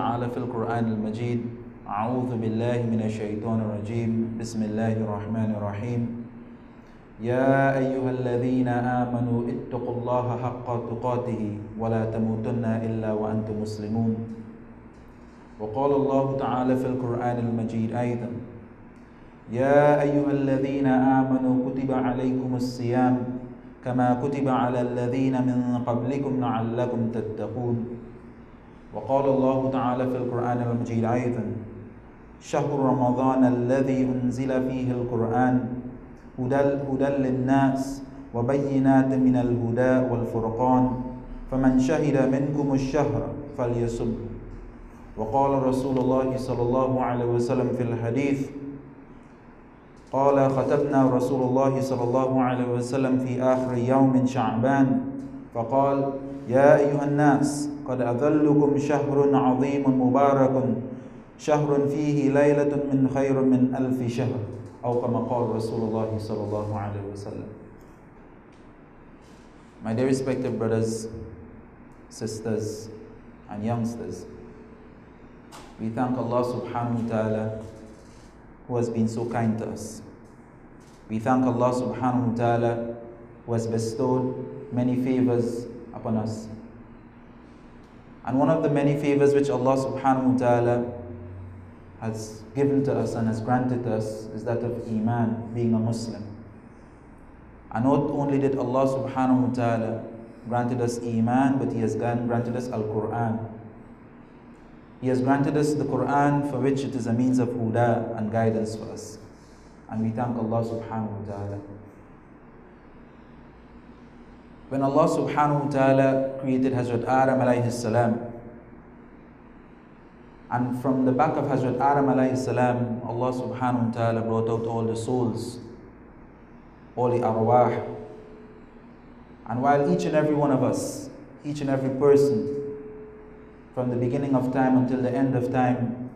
تعالى في القرآن المجيد أعوذ بالله من الشيطان الرجيم بسم الله الرحمن الرحيم يا أيها الذين آمنوا اتقوا الله حق تقاته ولا تموتن إلا وأنتم مسلمون وقال الله تعالى في القرآن المجيد أيضا يا أيها الذين آمنوا كتب عليكم الصيام كما كتب على الذين من قبلكم لعلكم تتقون وقال الله تعالى في القرآن المجيد أيضا شهر رمضان الذي أنزل فيه القرآن هدى للناس وبينات من الهدى والفرقان فمن شهد منكم الشهر فليصم وقال رسول الله صلى الله عليه وسلم في الحديث قال ختمنا رسول الله صلى الله عليه وسلم في آخر يوم من شعبان فقال يا أيها الناس قد أذلكم شهر عظيم مبارك شهر فيه ليلة من خير من 1000 شهر أو كما قال رسول الله صلى الله عليه وسلم. My dear respected brothers, sisters and youngsters, we thank Allah subhanahu wa ta'ala who has been so kind to us. We thank Allah subhanahu wa ta'ala who has bestowed many favors upon us. And one of the many favors which Allah subhanahu wa ta'ala has given to us and has granted us is that of Iman, being a Muslim. And not only did Allah subhanahu wa ta'ala granted us Iman, but He has granted us Al-Quran. He has granted us the Quran, for which it is a means of huda and guidance for us. And we thank Allah subhanahu wa ta'ala. When Allah subhanahu wa ta'ala created Hazrat Adam alayhi salam, and from the back of Hazrat Adam alayhi salam, Allah subhanahu wa ta'ala brought out all the souls, all the arwah. And while each and every one of us, each and every person, from the beginning of time until the end of time,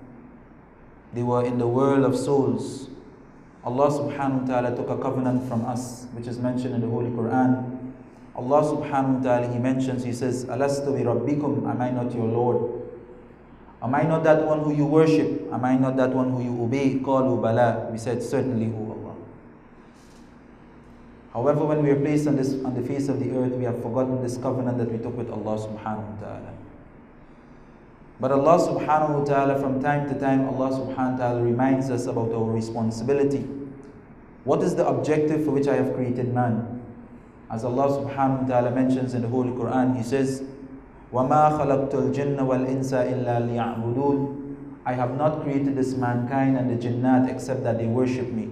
they were in the world of souls, Allah subhanahu wa ta'ala took a covenant from us, which is mentioned in the Holy Quran. Allah subhanahu wa ta'ala, He mentions, He says, Alastu bi rabbikum, am I not your Lord? Am I not that one who you worship? Am I not that one who you obey? Qalu bala. We said, certainly, O Allah. However, when we are placed on the face of the earth, we have forgotten this covenant that we took with Allah subhanahu wa ta'ala. But Allah subhanahu wa ta'ala, from time to time, Allah subhanahu wa ta'ala reminds us about our responsibility. What is the objective for which I have created man? As Allah subhanahu wa ta'ala mentions in the Holy Quran, He says, وَمَا خَلَقْتُ الْجِنَّ وَالْإِنسَ إِلَّا لِيَعْبُدُونَ I have not created this mankind and the jinnat except that they worship me,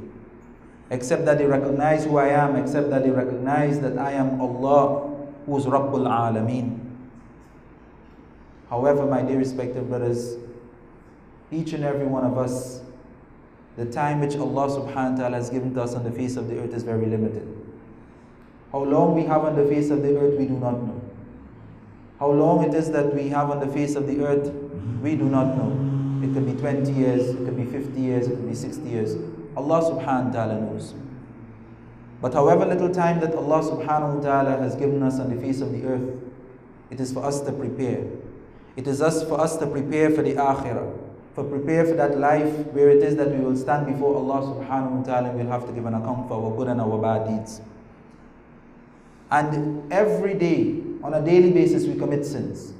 except that they recognize who I am, except that they recognize that I am Allah, who is Rabbul Alameen. However, my dear respected brothers, each and every one of us, the time which Allah subhanahu wa ta'ala has given to us on the face of the earth is very limited. How long we have on the face of the earth, we do not know. How long it is that we have on the face of the earth, we do not know. It could be 20 years, it could be 50 years, it could be 60 years. Allah subhanahu wa ta'ala knows. But however little time that Allah subhanahu wa ta'ala has given us on the face of the earth, it is for us to prepare. It is for us to prepare for the akhirah, prepare for that life where it is that we will stand before Allah subhanahu wa ta'ala and we'll have to give an account for our good and our bad deeds. And every day, on a daily basis, we commit sins.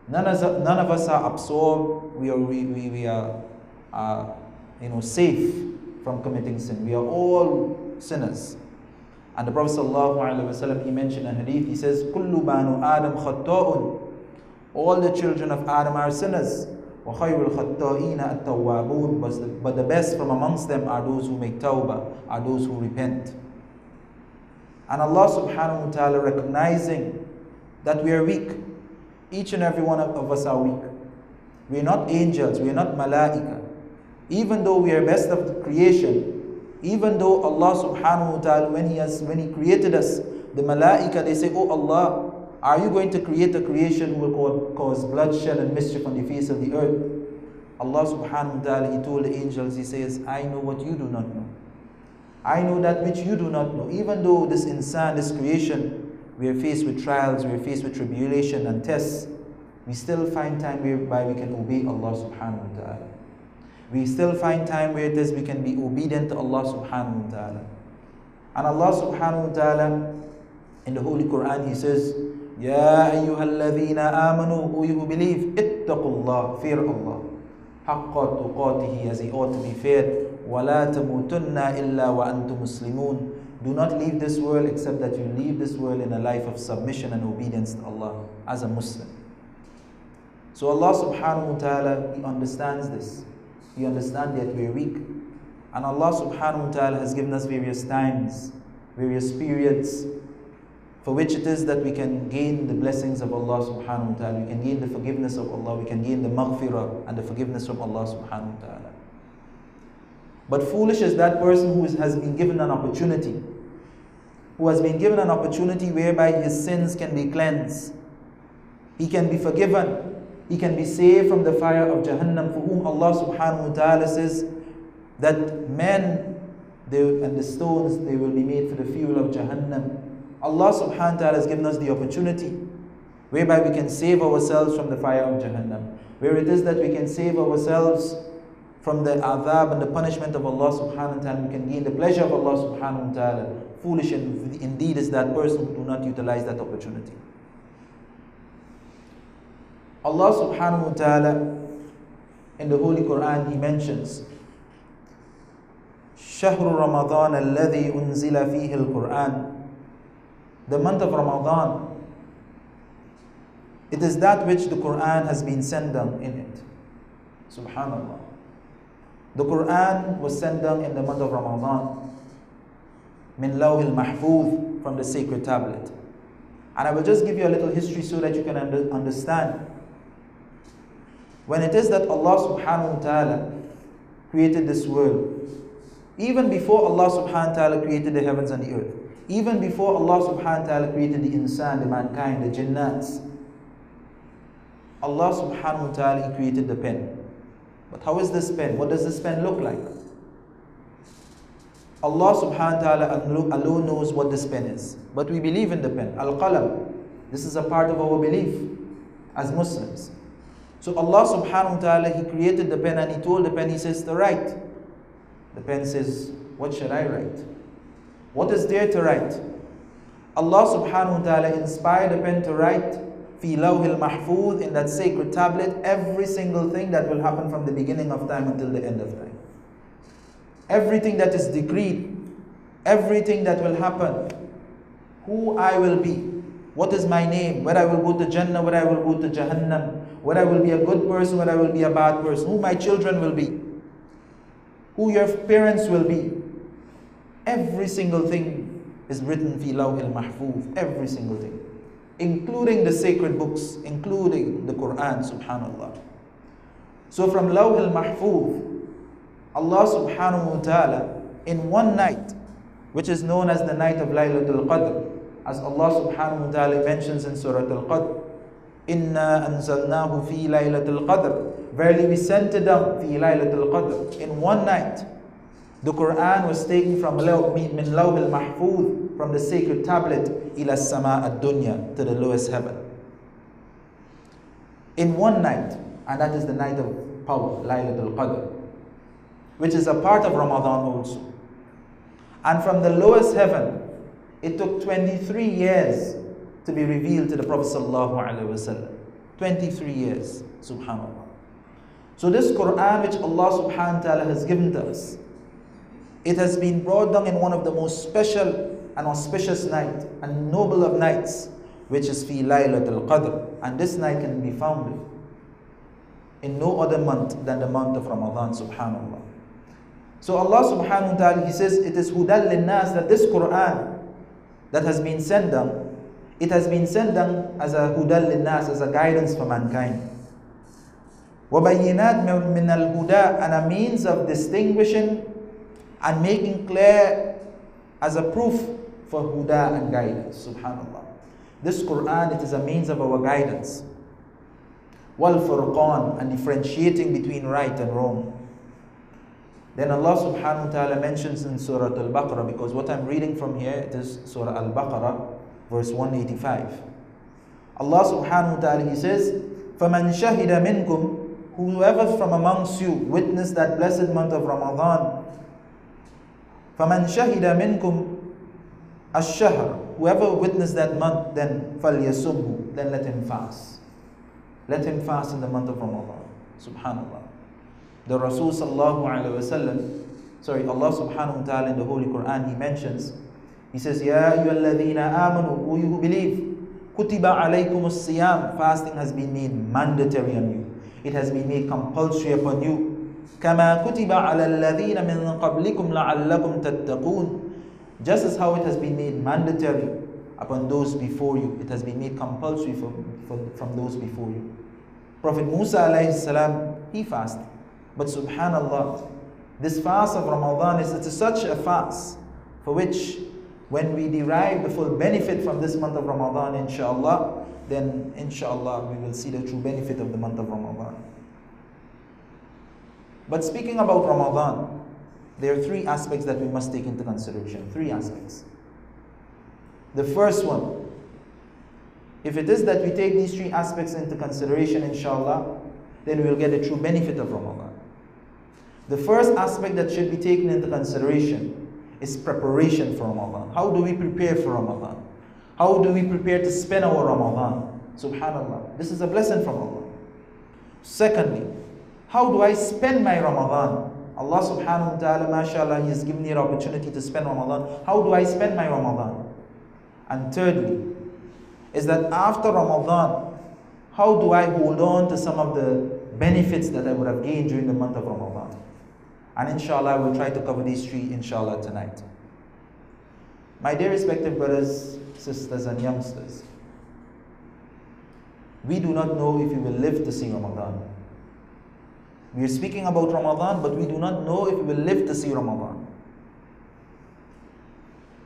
None of us are absorbed, we are safe from committing sin. We are all sinners. And the Prophet ﷺ, he mentioned in hadith, he says, كُلُّ بَانُ آدَمْ خَطَّاءٌ All the children of Adam are sinners. وَخَيْرُ الْخَطَّائِينَ التَّوَّابُونَ But the best from amongst them are those who make tawbah, are those who repent. And Allah subhanahu wa ta'ala, recognizing that we are weak, each and every one of us are weak. We are not angels, we are not malaika. Even though we are best of the creation, even though Allah subhanahu wa ta'ala, when He created us, the malaika, they say, oh Allah, are you going to create a creation who will cause bloodshed and mischief on the face of the earth? Allah subhanahu wa ta'ala, He told the angels, He says, I know what you do not know. I know that which you do not know. Even though this insan, this creation, we are faced with trials, we are faced with tribulation and tests. we still find time whereby we can obey Allah subhanahu wa ta'ala. We still find time where it is we can be obedient to Allah subhanahu wa ta'ala. And Allah subhanahu wa ta'ala in the Holy Quran, He says, Ya ayyuhalladhina amanu, O you who believe, ittaqullah, fear Allah, haqqa tuqatihi, as He ought to be feared, wa la tamutunna illa wa antum muslimun. Do not leave this world except that you leave this world in a life of submission and obedience to Allah as a Muslim. So Allah subhanahu wa ta'ala, He understands this. He understands that we are weak. And Allah subhanahu wa ta'ala has given us various times, various periods, for which it is that we can gain the blessings of Allah subhanahu wa ta'ala. We can gain the forgiveness of Allah. We can gain the maghfirah and the forgiveness from Allah subhanahu wa ta'ala. But foolish is that person who has been given an opportunity, who has been given an opportunity whereby his sins can be cleansed. He can be forgiven. He can be saved from the fire of Jahannam, for whom Allah subhanahu wa ta'ala says that men and the stones, they will be made for the fuel of Jahannam. Allah subhanahu wa ta'ala has given us the opportunity whereby we can save ourselves from the fire of Jahannam, where it is that we can save ourselves from the adhab and the punishment of Allah subhanahu wa ta'ala. We can gain the pleasure of Allah subhanahu wa ta'ala. Foolish indeed is that person who do not utilize that opportunity. Allah subhanahu wa ta'ala in the Holy Quran, He mentions شهر رمضان الذي أنزل فيه القرآن. The month of Ramadan, it is that which the Quran has been sent down in it. Subhanallah. The Quran was sent down in the month of Ramadan, min lawhil mahfuz, from the sacred tablet. And I will just give you a little history so that you can understand. When it is that Allah subhanahu wa ta'ala created this world, even before Allah subhanahu wa ta'ala created the heavens and the earth, even before Allah subhanahu wa ta'ala created the insan, the mankind, the jinnats, Allah subhanahu wa ta'ala, He created the pen. But how is this pen? What does this pen look like? Allah subhanahu wa ta'ala alone knows what this pen is. But we believe in the pen. Al-Qalam. This is a part of our belief as Muslims. So Allah subhanahu wa ta'ala, He created the pen and He told the pen, He says to write. The pen says, what should I write? What is there to write? Allah subhanahu wa ta'ala inspired the pen to write fi lawhil mahfuz, in that sacred tablet, every single thing that will happen from the beginning of time until the end of time. Everything that is decreed, everything that will happen, who I will be, what is my name, whether I will go to Jannah, whether I will go to Jahannam, whether I will be a good person, whether I will be a bad person, who my children will be, who your parents will be. Every single thing is written fi lawhil mahfuz, every single thing, including the sacred books, including the Quran, subhanallah. So from lawhil mahfuz, Allah subhanahu wa ta'ala, in one night, which is known as the night of Laylatul Qadr, as Allah subhanahu wa ta'ala mentions in Surah Al-Qadr, Inna anzalnahu fi Laylatul Qadr. Verily we sent it down fi Laylatul Qadr. In one night, the Quran was taken from min lawhil mahfuz, from the sacred tablet, ila sama ad-dunya, to the lowest heaven. In one night, and that is the night of power, Laylatul Qadr, which is a part of Ramadan also. And from the lowest heaven, it took 23 years to be revealed to the Prophet sallallahu alaihi wasallam. 23 years, subhanallah. So this Quran which Allah subhanahu wa ta'ala has given to us, it has been brought down in one of the most special and auspicious night and noble of nights, which is fi Laylatul Qadr. And this night can be found in no other month than the month of Ramadan, subhanallah. So Allah subhanahu wa ta'ala, He says, it is hudal linnas, that this Quran that has been sent down, it has been sent down as a hudal linnas, as a guidance for mankind. وَبَيِّنَاتٍ مِنَ الْهُدَى, and a means of distinguishing and making clear as a proof for huda and guidance, subhanallah. This Quran, it is a means of our guidance. وَالْفُرْقَانِ, and differentiating between right and wrong. Then Allah subhanahu wa ta'ala mentions in Surah Al-Baqarah, because what I'm reading from here, it is Surah Al-Baqarah, verse 185. Allah subhanahu wa ta'ala, He says, فَمَنْ شَهِدَ مِنْكُمْ, whoever from amongst you witnessed that blessed month of Ramadan, فَمَنْ شَهِدَ مِنْكُمْ الشَّهْرَ, whoever witnessed that month, then فَلْيَسُمْهُ, then let him fast. Let him fast in the month of Ramadan. Subhanallah. The Rasul sallallahu alayhi wa sallam, Allah subhanahu wa ta'ala in the Holy Quran, He mentions, He says, Ya ayyuhalladhina amanu, O you who believe, kutiba alaykumus siyam, fasting has been made mandatory on you. It has been made compulsory upon you. Kama kutiba ala alladhina min qablikum la'allakum tattaqun. Just as how it has been made mandatory upon those before you, it has been made compulsory from those before you. Prophet Musa alayhi salam, he fasted. But subhanallah, this fast of Ramadan is such a fast for which, when we derive the full benefit from this month of Ramadan, inshallah, then inshallah we will see the true benefit of the month of Ramadan. But speaking about Ramadan, there are three aspects that we must take into consideration. Three aspects. The first one, if it is that we take these three aspects into consideration, inshallah, then we will get the true benefit of Ramadan. The first aspect that should be taken into consideration is preparation for Ramadan. How do we prepare for Ramadan? How do we prepare to spend our Ramadan? Subhanallah, this is a blessing from Allah. Secondly, how do I spend my Ramadan? Allah subhanahu wa ta'ala, mashallah, He has given me an opportunity to spend Ramadan. How do I spend my Ramadan? And thirdly, is that after Ramadan, how do I hold on to some of the benefits that I would have gained during the month of Ramadan? And inshallah, we'll try to cover these three, inshallah, tonight. My dear respected brothers, sisters, and youngsters, we do not know if we will live to see Ramadan. We are speaking about Ramadan, but we do not know if we will live to see Ramadan.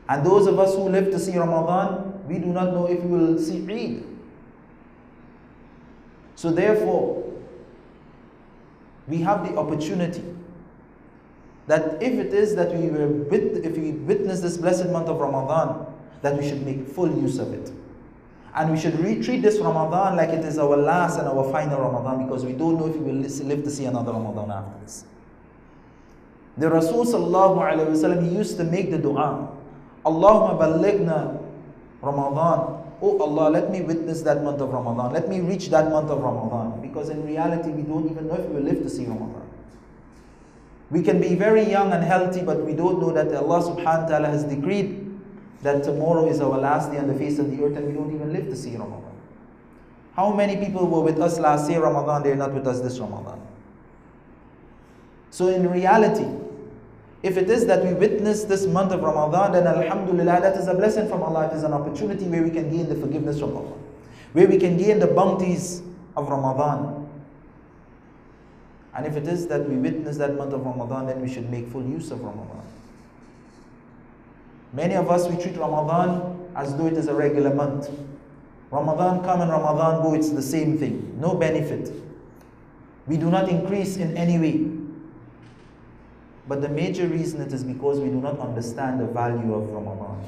And those of us who live to see Ramadan, we do not know if we will see Eid. So therefore, we have the opportunity that if it is that if we witness this blessed month of Ramadan, that we should make full use of it. And we should treat this Ramadan like it is our last and our final Ramadan, because we don't know if we will live to see another Ramadan after this. The Rasul sallallahu alayhi wa sallam, he used to make the dua, Allahumma ballighna Ramadan. Oh Allah, let me witness that month of Ramadan. Let me reach that month of Ramadan. Because in reality, we don't even know if we will live to see Ramadan. We can be very young and healthy, but we don't know that Allah subhanahu wa ta'ala has decreed that tomorrow is our last day on the face of the earth, and we don't even live to see Ramadan. How many people were with us last year Ramadan, they are not with us this Ramadan? So in reality, if it is that we witness this month of Ramadan, then alhamdulillah, that is a blessing from Allah. It is an opportunity where we can gain the forgiveness from Allah, where we can gain the bounties of Ramadan. And if it is that we witness that month of Ramadan, then we should make full use of Ramadan. Many of us, we treat Ramadan as though it is a regular month. Ramadan come and Ramadan go, it's the same thing. No benefit. We do not increase in any way. But the major reason it is because we do not understand the value of Ramadan.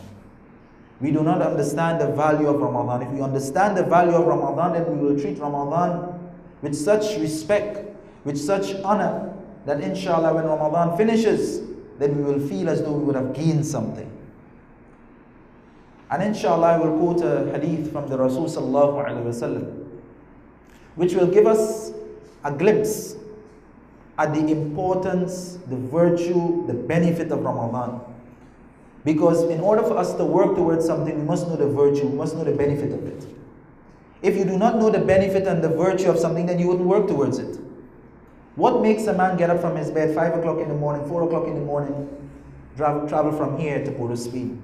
We do not understand the value of Ramadan. If we understand the value of Ramadan, then we will treat Ramadan with such respect, with such honor, that inshallah when Ramadan finishes, then we will feel as though we would have gained something. And inshallah I will quote a hadith from the Rasul sallallahu alaihi wasallam, which will give us a glimpse at the importance, the virtue, the benefit of Ramadan. Because in order for us to work towards something, we must know the virtue, we must know the benefit of it. If you do not know the benefit and the virtue of something, then you wouldn't work towards it. What makes a man get up from his bed 5 o'clock in the morning, 4 o'clock in the morning, travel from here to Port of Spain?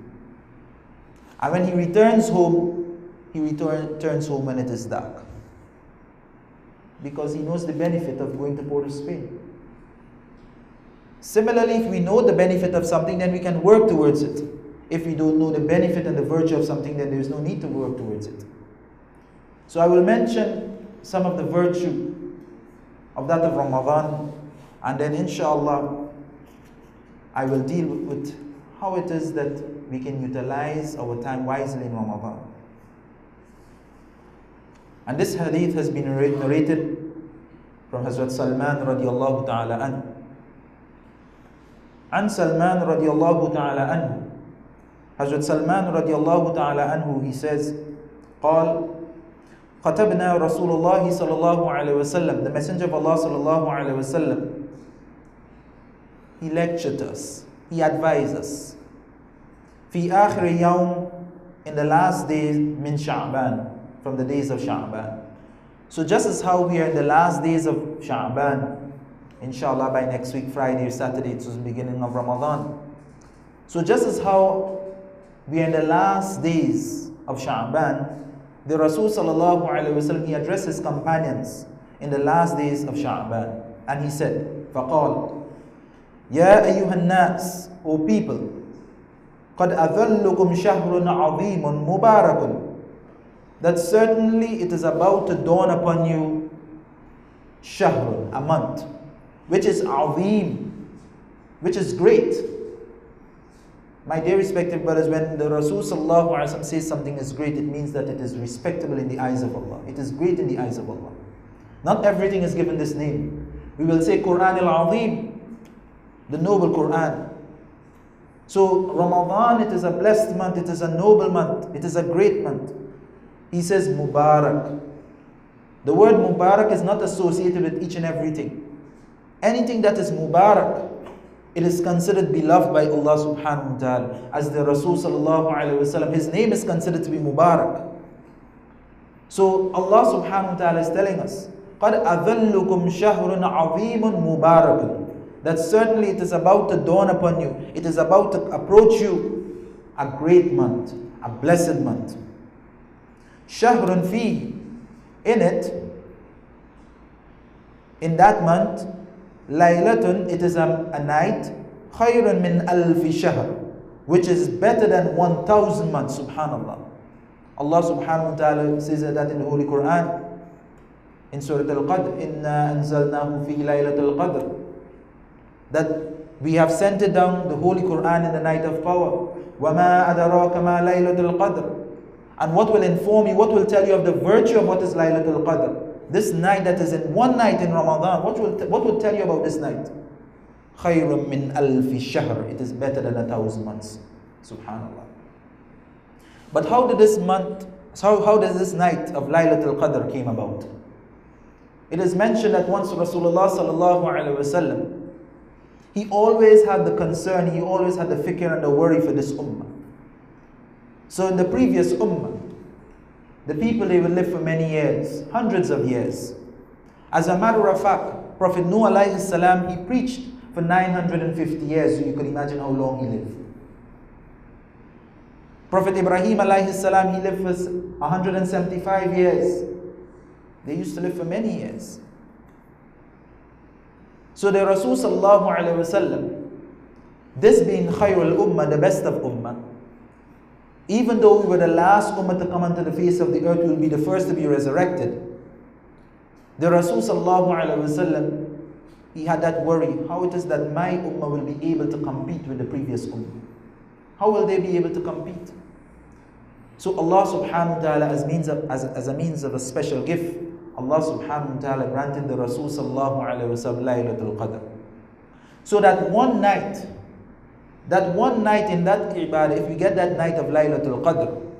And when he returns home, he returns home when it is dark. Because he knows the benefit of going to Port of Spain. Similarly, if we know the benefit of something, then we can work towards it. If we don't know the benefit and the virtue of something, then there is no need to work towards it. So I will mention some of the virtue of that of Ramadan, and then inshallah I will deal with how it is that we can utilize our time wisely in Ramadan. And this hadith has been narrated from Hazrat Salman radiallahu ta'ala anhu. An Salman radiallahu ta'ala anhu. Hazrat Salman radiallahu ta'ala anhu, he says, قال خطبنا رسول الله صلى الله عليه وسلم. The Messenger of Allah صلى الله عليه وسلم, he lectured us, he advised us. في آخر يوم, in the last days, min Sha'ban, from the days of Sha'ban. So just as how we are in the last days of Sha'ban, inshallah by next week, Friday or Saturday, it's the beginning of Ramadan. So just as how we are in the last days of Sha'ban, the Rasul sallallahu alayhi wa sallam, he addressed his companions in the last days of Sha'ban. And he said, فَقَالْ يَا أَيُّهَا النَّاسِ, O people, قَدْ أَذَلُّكُمْ شَهْرٌ عَظِيمٌ مُبَارَكٌ, that certainly it is about to dawn upon you shahrun, a month, which is azim, which is great. My dear respected brothers, when the Rasul sallallahu alaihi wasallam says something is great, it means that it is respectable in the eyes of Allah. It is great in the eyes of Allah. Not everything is given this name. We will say Quran al-Azim, the noble Quran. So Ramadan, it is a blessed month, it is a noble month, it is a great month. He says Mubarak. The word Mubarak is not associated with each and everything. Anything that is Mubarak, it is considered beloved by Allah subhanahu wa ta'ala. As the Rasul sallallahu alayhi wa sallam, his name is considered to be Mubarak. So Allah subhanahu wa ta'ala is telling us, قَدْ أَذَلُّكُمْ شَهْرٌ عَظِيمٌ مُبَارَكٌ, that certainly it is about to dawn upon you, it is about to approach you, a great month, a blessed month. Shahrun fi, in it, in that month, laylatun, it is a night, khayrun min alfi shahr, which is better than 1,000 months. Subhanallah. Allah subhanahu wa ta'ala says that in the Holy Quran, in Surah Al-Qadr, inna anzalnahu fi laylatul qadr, that we have sent it down, the Holy Quran, in the night of power. وَمَا أَدَرَاكَ مَا لَيْلَةُ الْقَدْرِ, and what will inform you, what will tell you of the virtue of what is Laylatul Qadr? This night that is in one night in Ramadan, what will tell you about this night? خَيْرٌ مِّنْ أَلْفِ شَهْرٍ, it is better than 1,000 months. Subhanallah. But how did this month, how does this night of Laylatul Qadr came about? It is mentioned that once Rasulullah sallallahu alaihi wasallam, he always had the concern, he always had the fikr and the worry for this ummah. So in the previous ummah, the people, they will live for many years, hundreds of years. As a matter of fact, Prophet Nuh alayhi salam, he preached for 950 years, so you can imagine how long he lived. Prophet Ibrahim alayhi salam, he lived for 175 years. They used to live for many years. So the Rasul sallallahu alayhi wa sallam, this being khayrul ummah, the best of ummah, even though we were the last ummah to come onto the face of the earth, we will be the first to be resurrected. The Rasul sallallahu alayhi wa sallam, he had that worry, how it is that my ummah will be able to compete with the previous ummah. How will they be able to compete? So Allah subhanahu wa ta'ala, as a means of a special gift, Allah subhanahu wa ta'ala granted the Rasul sallallahu alayhi wa sallam Laylatul Qadr. So that one night in that ibadah, if we get that night of Laylatul Qadr,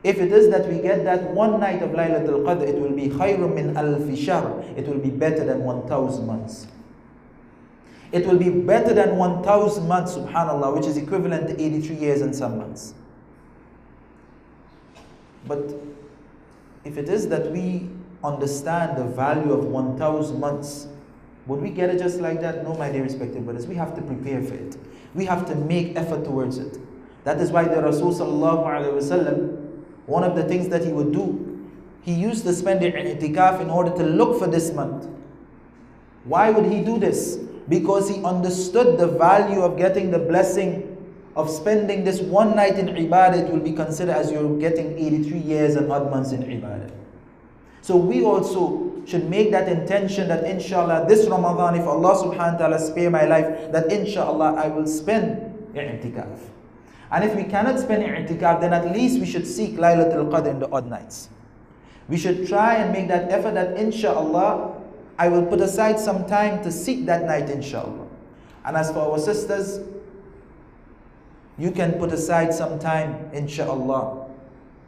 if it is that we get that one night of Laylatul Qadr, it will be khayrun min alfi shahr, it will be better than 1,000 months. It will be better than 1,000 months, subhanallah, which is equivalent to 83 years and some months. But if it is that we understand the value of 1,000 months, would we get it just like that? No, my dear respected brothers, we have to prepare for it. We have to make effort towards it. That is why the Rasul sallallahu alaihi wasallam, one of the things that he would do, he used to spend the i'tikaf in order to look for this month. Why would he do this? Because he understood the value of getting the blessing of spending this one night in ibadah. It will be considered as you're getting 83 years and odd months in ibadah. So we also should make that intention that inshallah this Ramadan, if Allah subhanahu wa ta'ala spare my life, that inshallah I will spend i'tikaf. And if we cannot spend i'tikaf, then at least we should seek Laylatul Qadr in the odd nights. We should try and make that effort that inshallah, I will put aside some time to seek that night inshallah. And as for our sisters, you can put aside some time inshallah,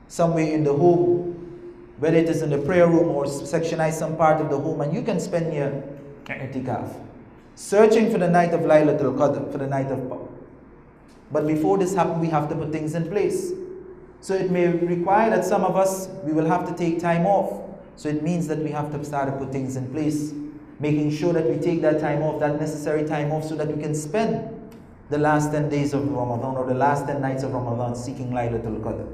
somewhere in the home, whether it is in the prayer room or sectionize some part of the home, and you can spend your i'tikaf, searching for the night of Laylatul Qadr, for the night of power. But before this happens, we have to put things in place. So it may require that some of us, we will have to take time off. So it means that we have to start to put things in place, making sure that we take that time off, that necessary time off, so that we can spend the last 10 days of Ramadan or the last 10 nights of Ramadan seeking Laylatul Qadr.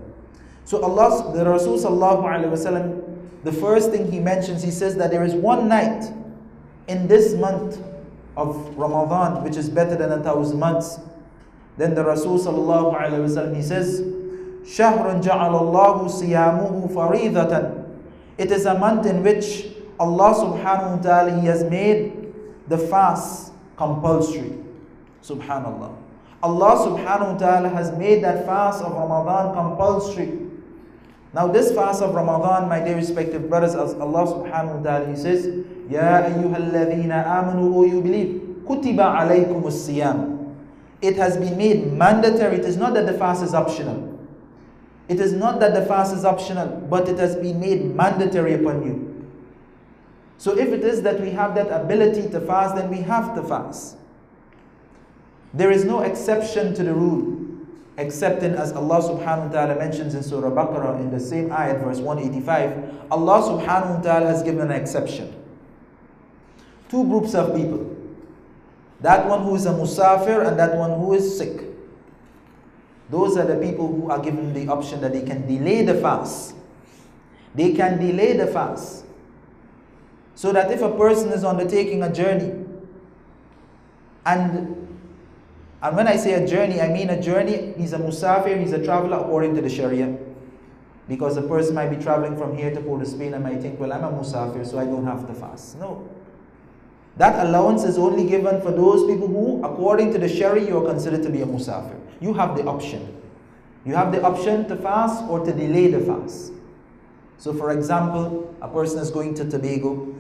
So the Rasul Sallallahu Alaihi Wasallam, the first thing he mentions, he says that there is one night in this month of Ramadan which is better than 1,000 months. Then the Rasul Sallallahu Alaihi Wasallam, he says, شَهْرٌ جَعَلَ اللَّهُ صِيَامُهُ فَرِيضَةً. It is a month in which Allah Subhanahu wa Ta'ala, He has made the fast compulsory. Subhanallah. Allah Subhanahu wa Ta'ala has made that fast of Ramadan compulsory. Now this fast of Ramadan, my dear respective brothers, as Allah Subhanahu wa Ta'ala, He says, Ya ayyuhalladhina amanu, O you believe, kutiba alaykumus siyam. It has been made mandatory. It is not that the fast is optional. It is not that the fast is optional, but it has been made mandatory upon you. So if it is that we have that ability to fast, then we have to fast. There is no exception to the rule, excepting as Allah Subhanahu wa Ta'ala mentions in Surah Baqarah in the same ayat, verse 185, Allah Subhanahu wa Ta'ala has given an exception. Two groups of people. That one who is a musafir and that one who is sick. Those are the people who are given the option that they can delay the fast. They can delay the fast. So that if a person is undertaking a journey, and when I say a journey, I mean a journey, he's a musafir, he's a traveler according to the Sharia. Because a person might be traveling from here to Port of Spain and might think, well, I'm a musafir, so I don't have to fast. No. That allowance is only given for those people who, according to the Sharia, you are considered to be a musafir. You have the option. You have the option to fast or to delay the fast. So for example, a person is going to Tobago.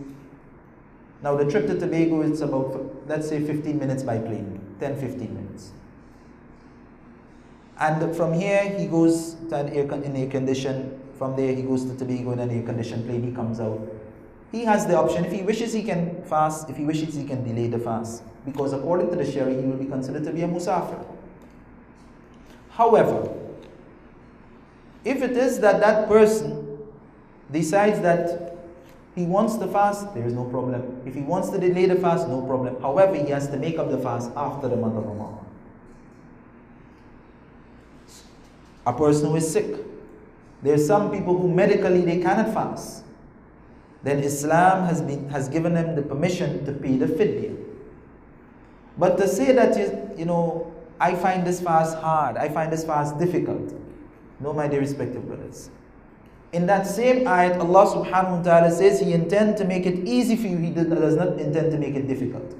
Now the trip to Tobago is about, let's say 15 minutes by plane, 10-15 minutes. And from here he goes to an air conditioned, from there he goes to Tobago in an air conditioned plane, he comes out. He has the option. If he wishes, he can fast. If he wishes, he can delay the fast. Because according to the Sharia, he will be considered to be a musafir. However, if it is that that person decides that he wants to fast, there is no problem. If he wants to delay the fast, no problem. However, he has to make up the fast after the month of Ramadan. A person who is sick. There are some people who medically they cannot fast. Then Islam has given them the permission to pay the fidya. But to say that, I find this fast hard, I find this fast difficult. No, my dear respective brothers. In that same ayat, Allah Subhanahu wa Ta'ala says He intends to make it easy for you. He does not intend to make it difficult.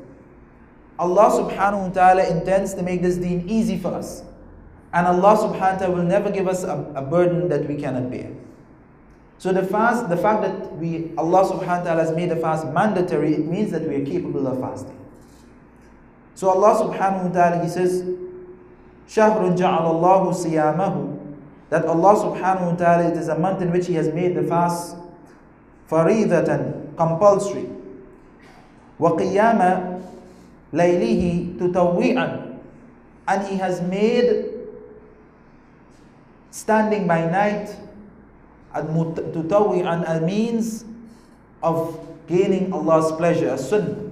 Allah Subhanahu wa Ta'ala intends to make this deen easy for us. And Allah Subhanahu wa Ta'ala will never give us a burden that we cannot bear. So the fact that Allah Subhanahu wa Ta'ala has made the fast mandatory, it means that we are capable of fasting. So Allah Subhanahu wa Ta'ala, He says, شَهْرٌ جَعَلَ اللَّهُ صِيَامَهُ, that Allah Subhanahu wa Ta'ala, it is a month in which He has made the fast فَرِيضَةً, compulsory. وَقِيَامَ لَيْلِهِ تُطَوِّعًا, and He has made standing by night tutawwi'an, a means of gaining Allah's pleasure, a sunnah,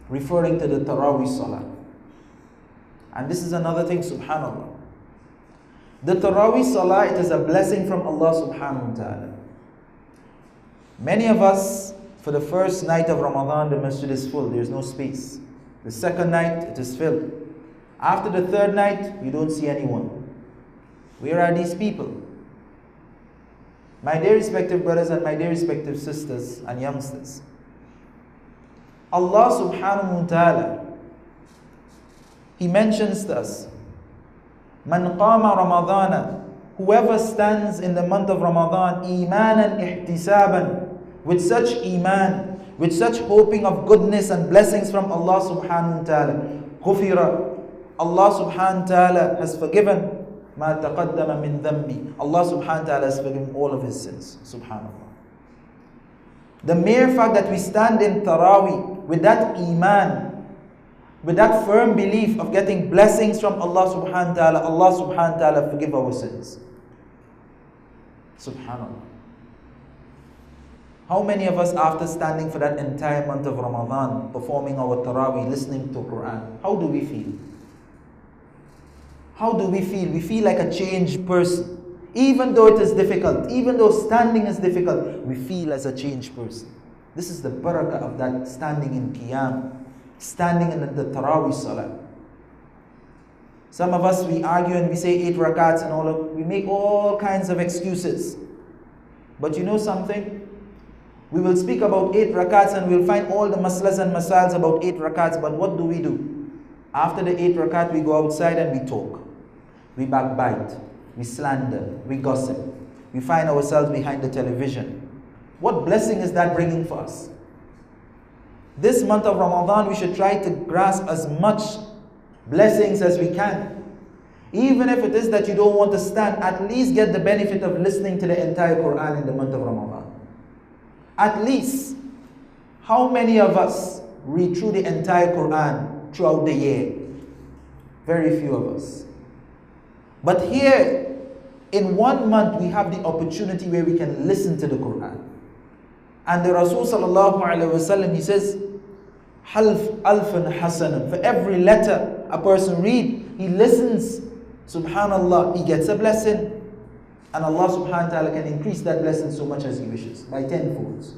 referring to the Tarawih Salah. And this is another thing, subhanAllah. The Tarawih Salah, it is a blessing from Allah Subhanahu wa Ta'ala. Many of us, for the first night of Ramadan, the masjid is full, there is no space. The second night, it is filled. After the third night, you don't see anyone. Where are these people? My dear respective brothers and my dear respective sisters and youngsters, Allah Subhanahu wa Ta'ala, He mentions to us, Man qama Ramadana Whoever stands in the month of Ramadan, imanan ihtisaban, with such iman, with such hoping of goodness and blessings from Allah subhanahu wa ta'ala, ghufira, Allah subhanahu wa ta'ala has forgiven ma taqaddama min dhanbi. Allah subhanahu wa ta'ala has forgiven all of his sins. Subhanallah. The mere fact that we stand in Taraweeh with that iman, with that firm belief of getting blessings from Allah subhanahu wa ta'ala, Allah subhanahu wa ta'ala forgive our sins. Subhanallah. How many of us, after standing for that entire month of Ramadan, performing our Taraweeh, listening to Quran, how do we feel? How do we feel? We feel like a changed person. Even though it is difficult, even though standing is difficult, we feel as a changed person. This is the barakah of that standing in Qiyam, standing in the Taraweeh Salah. Some of us, we argue and we say 8 rakats and all of, we make all kinds of excuses. But you know something? We will speak about 8 rakats and we'll find all the maslas and masals about 8 rakats, but what do? After the 8 rakat, we go outside and we talk. We backbite, we slander, we gossip. We find ourselves behind the television. What blessing is that bringing for us? This month of Ramadan, we should try to grasp as much blessings as we can. Even if it is that you don't want to stand, at least get the benefit of listening to the entire Quran in the month of Ramadan. At least, how many of us read through the entire Quran throughout the year? Very few of us. But here, in 1 month, we have the opportunity where we can listen to the Quran. And the Rasul sallallahu alaihi wasallam, he says, alfan hasanam. For every letter a person read, he listens, subhanallah, he gets a blessing. And Allah subhanahu wa ta'ala can increase that blessing so much as he wishes, by 10-folds.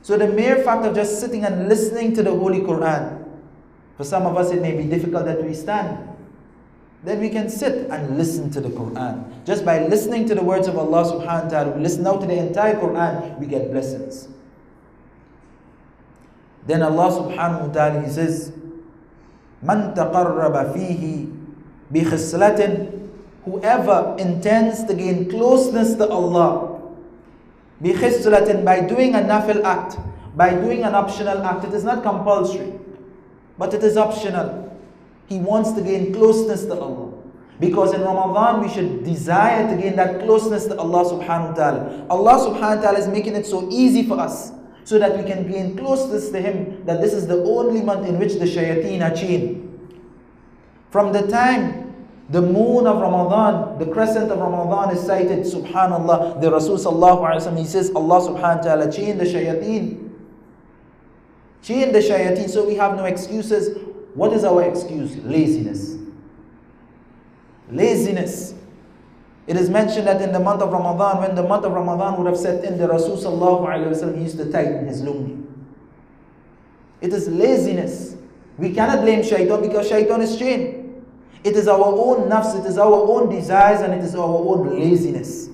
So the mere fact of just sitting and listening to the Holy Quran, for some of us it may be difficult that we stand. Then we can sit and listen to the Quran. Just by listening to the words of Allah subhanahu wa ta'ala, we listen out to the entire Quran, we get blessings. Then Allah subhanahu wa ta'ala, he says, Man taqarraba fihi bi khislatin, whoever intends to gain closeness to Allah, bi khislatin, by doing a nafil act, by doing an optional act. It is not compulsory, but it is optional. He wants to gain closeness to Allah. Because in Ramadan we should desire to gain that closeness to Allah subhanahu wa ta'ala. Allah subhanahu wa ta'ala is making it so easy for us, so that we can gain closeness to Him, that this is the only month in which the shayateen are chained. From the time the moon of Ramadan, the crescent of Ramadan is sighted, subhanallah, the Rasul sallallahu alaihi wasallam, he says, Allah subhanahu wa ta'ala chained the shayateen. Chained the shayateen, so we have no excuses. What is our excuse? Laziness. Laziness. It is mentioned that in the month of Ramadan, when the month of Ramadan would have set in, the Rasul sallallahu alaihi wasallam, he used to tighten his lungi. It is laziness. We cannot blame shaitan, because shaitan is chained. It is our own nafs, it is our own desires, and it is our own laziness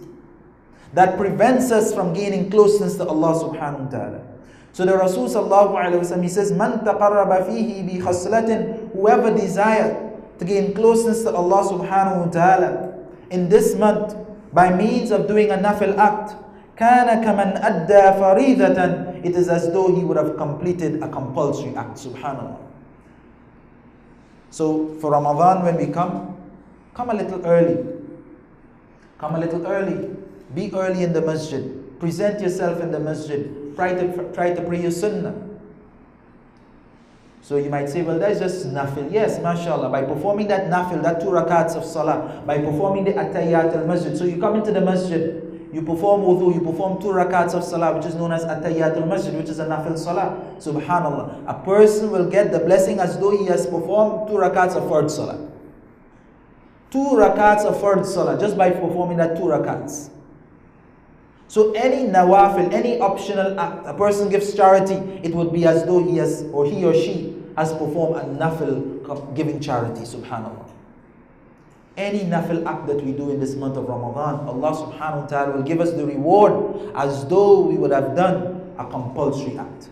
that prevents us from gaining closeness to Allah subhanahu wa ta'ala. So the Rasul sallallahu alaihi wasallam, he says, Man taqarraba fihi bi khaslatin, whoever desire to gain closeness to Allah subhanahu wa ta'ala in this month by means of doing a nafil act, kana kaman adda faridatan, it is as though he would have completed a compulsory act. Subhanallah. So for Ramadan, when we come a little early. Come a little early. Be early in the masjid. Present yourself in the masjid. Try to pray your sunnah. So you might say, well, that's just nafil. Yes, mashallah. By performing that nafil, that 2 rakats of salah, by performing the atayyat al-masjid. So you come into the masjid, you perform wudu, you perform 2 rakats of salah, which is known as atayyat al-masjid, which is a nafil salah. Subhanallah. A person will get the blessing as though he has performed 2 rakats of fard salah. 2 rakats of fard salah, just by performing that 2 rakats. So any nawafil, any optional act, a person gives charity, it would be as though he has, or he or she has performed a nafil giving charity, subhanallah. Any nafil act that we do in this month of Ramadan, Allah subhanahu wa ta'ala will give us the reward as though we would have done a compulsory act.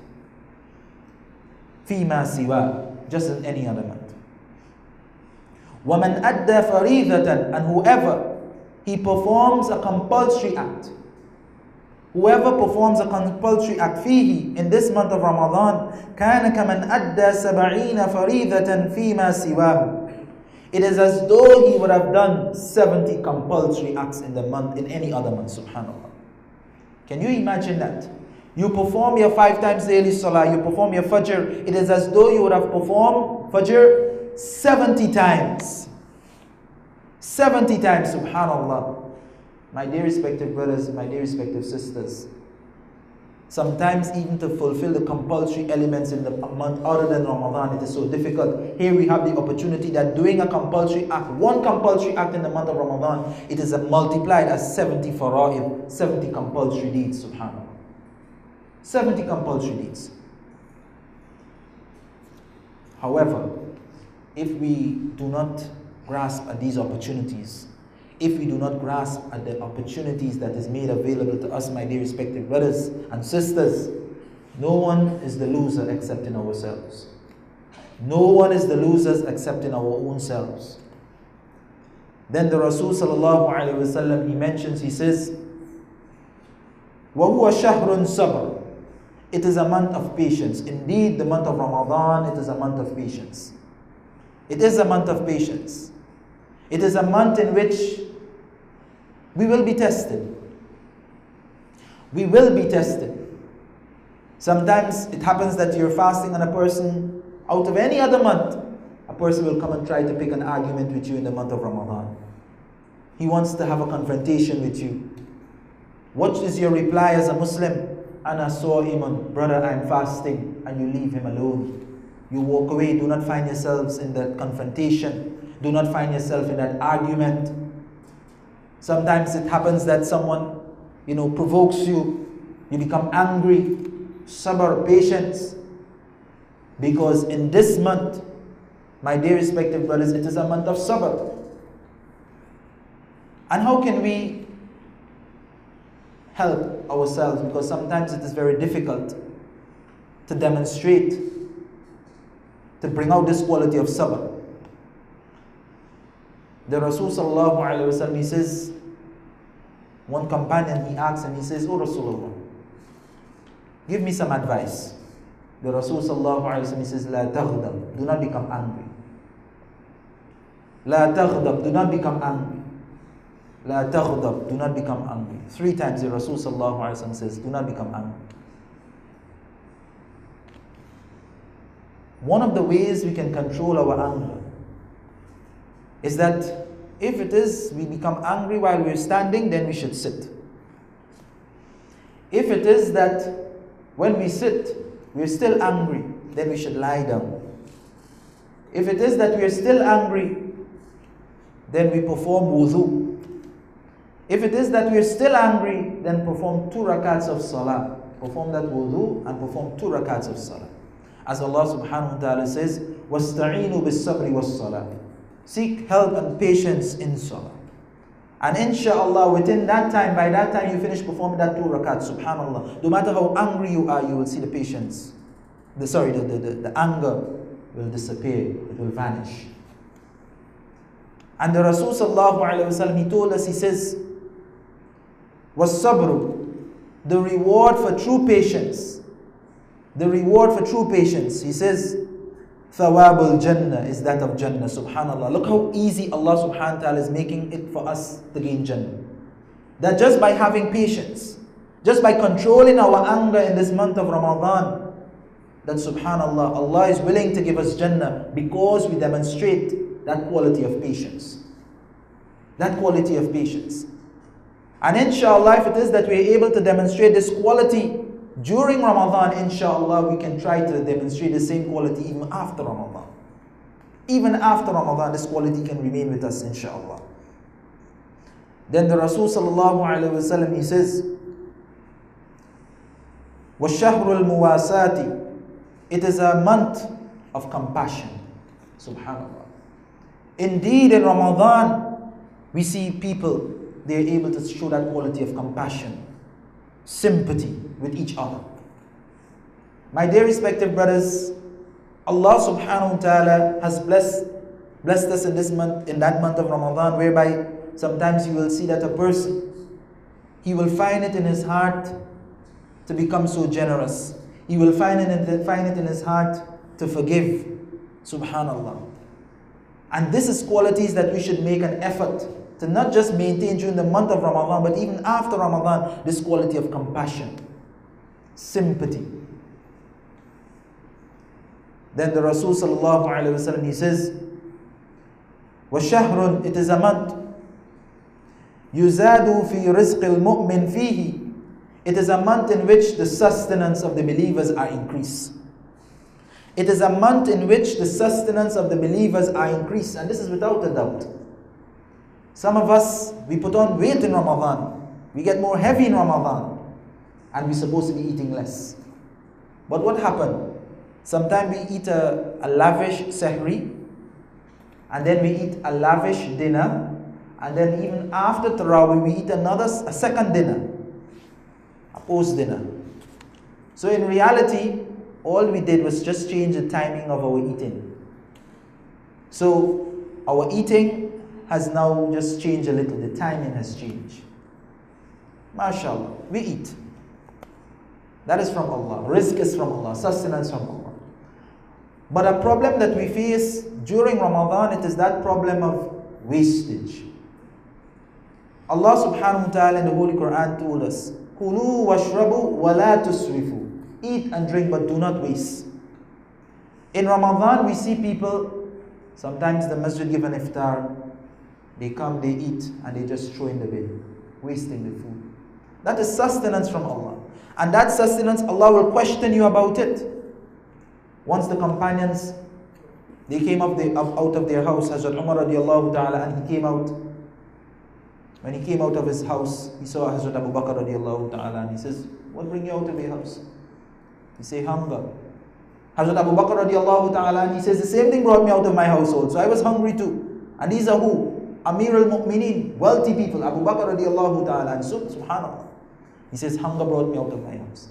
Fima siwa, just in any other month. وَمَنْ أَدَّى فَرِيضَةً, and whoever he performs a compulsory act. Whoever performs a compulsory act fihi, in this month of Ramadan, كَانَ كَمَنْ أَدَّى سَبَعِينَ فَرِيضَةً فِيمَا سِوَاهُ. It is as though he would have done 70 compulsory acts in the month, in any other month, subhanAllah. Can you imagine that? You perform your 5 times daily salah, you perform your fajr, it is as though you would have performed fajr 70 times. 70 times, subhanAllah. My dear respective brothers, my dear respective sisters, sometimes even to fulfill the compulsory elements in the month other than Ramadan, it is so difficult. Here we have the opportunity that doing a compulsory act, one compulsory act in the month of Ramadan, it is multiplied as 70 fara'id, 70 compulsory deeds, subhanAllah. 70 compulsory deeds. However, if we do not grasp at these opportunities, if we do not grasp at the opportunities that is made available to us, my dear respective brothers and sisters, no one is the loser except in ourselves. No one is the losers except in our own selves. Then the Rasul sallallahu alaihi wasallam, he mentions, he says, وَهُوَ شَهْرٌ صَبْرٌ. It is a month of patience. Indeed, the month of Ramadan, it is a month of patience. It is a month of patience. It is a month in which we will be tested. We will be tested. Sometimes it happens that you're fasting and a person, out of any other month, a person will come and try to pick an argument with you in the month of Ramadan. He wants to have a confrontation with you. What is your reply as a Muslim? Ana sa'imun, brother, I'm fasting, and you leave him alone. You walk away. Do not find yourselves in that confrontation. Do not find yourself in that argument. Sometimes it happens that someone, provokes you. You become angry. Sabr, patience. Because in this month, my dear respective brothers, it is a month of sabr. And how can we help ourselves? Because sometimes it is very difficult to demonstrate, to bring out this quality of sabr. The Rasul sallallahu alaihi wasallam, he says, one companion, he asks and he says, "Oh Rasulullah, give me some advice." The Rasul sallallahu alaihi wasallam, he says, "La taghdab, do not become angry. La taghdab, do not become angry. La taghdab, do not become angry." 3 times the Rasul sallallahu alaihi wasallam says, "Do not become angry." One of the ways we can control our anger is that if it is we become angry while we're standing, then we should sit. If it is that when we sit we're still angry, then we should lie down. If it is that we're still angry, then we perform wudu. If it is that we're still angry, then perform 2 rakats of salah. Perform that wudu and perform 2 rakats of salah. As Allah subhanahu wa ta'ala says, وَاسْتَعِينُوا بِالصَّبْرِ وَالصَّلَاةِ. Seek help and patience in salah. And inshallah, within that time, by that time you finish performing that 2 rakats, subhanallah, no matter how angry you are, you will see the patience. The anger will disappear, it will vanish. And the Rasul sallallahu alayhi wa sallam, he told us, he says, وَالصَّبْرُ, the reward for true patience. The reward for true patience, he says, Thawabul Jannah, is that of Jannah. Subhanallah. Look how easy Allah subhanahu wa ta'ala is making it for us to gain Jannah. That just by having patience, just by controlling our anger in this month of Ramadan, that subhanallah, Allah is willing to give us Jannah because we demonstrate that quality of patience. That quality of patience. And inshallah, if it is that we are able to demonstrate this quality during Ramadan, inshallah, we can try to demonstrate the same quality even after Ramadan. Even after Ramadan, this quality can remain with us, inshallah. Then the Rasul sallallahu alayhi wa sallam, he says, وَالشَّهْرُ الْمُوَاسَاتِ, it is a month of compassion. Subhanallah. Indeed, in Ramadan, we see people, they are able to show that quality of compassion, sympathy with each other. My dear respective brothers, Allah subhanahu wa ta'ala has blessed us in this month, in that month of Ramadan, whereby sometimes you will see that a person, he will find it in his heart to become so generous. He will find it in his heart to forgive. Subhanallah. And this is qualities that we should make an effort to not just maintain during the month of Ramadan, but even after Ramadan, this quality of compassion, sympathy. Then the Rasul sallallahu alaihi wasallam, he says, وَشَهْرٌ, it is a month, يُزَادُ فِي رِزْقِ الْمُؤْمِنِ فِيهِ, it is a month in which the sustenance of the believers are increased. It is a month in which the sustenance of the believers are increased, and this is without a doubt. Some of us, we put on weight in Ramadan, we get more heavy in Ramadan, and we're supposed to be eating less. But what happened? Sometimes we eat a lavish sahri, and then we eat a lavish dinner, and then even after Tarawih we eat a second dinner, a post dinner. So in reality, all we did was just change the timing of our eating. So our eating has now just changed a little, the timing has changed. MashaAllah, we eat. That is from Allah, rizq is from Allah, sustenance from Allah. But a problem that we face during Ramadan, it is that problem of wastage. Allah subhanahu wa ta'ala in the Holy Quran told us, Kulu washrabu wa la tusrifu. Eat and drink, but do not waste. In Ramadan, we see people, sometimes the masjid give an iftar, they come, they eat, and they just throw in the bin, wasting the food. That is sustenance from Allah. And that sustenance, Allah will question you about it. Once the companions, they came out of their house, Hazrat Umar radiallahu ta'ala, and he came out. When he came out of his house, he saw Hazrat Abu Bakr radiallahu ta'ala, and he says, what bring you out of your house? He say, hunger. Hazrat Abu Bakr radiallahu ta'ala, and he says, the same thing brought me out of my household, so I was hungry too. And these are who? Amir al-Mu'mineen, wealthy people, Abu Bakr radiallahu ta'ala, and so, subhanallah. He says, hunger brought me out of my house.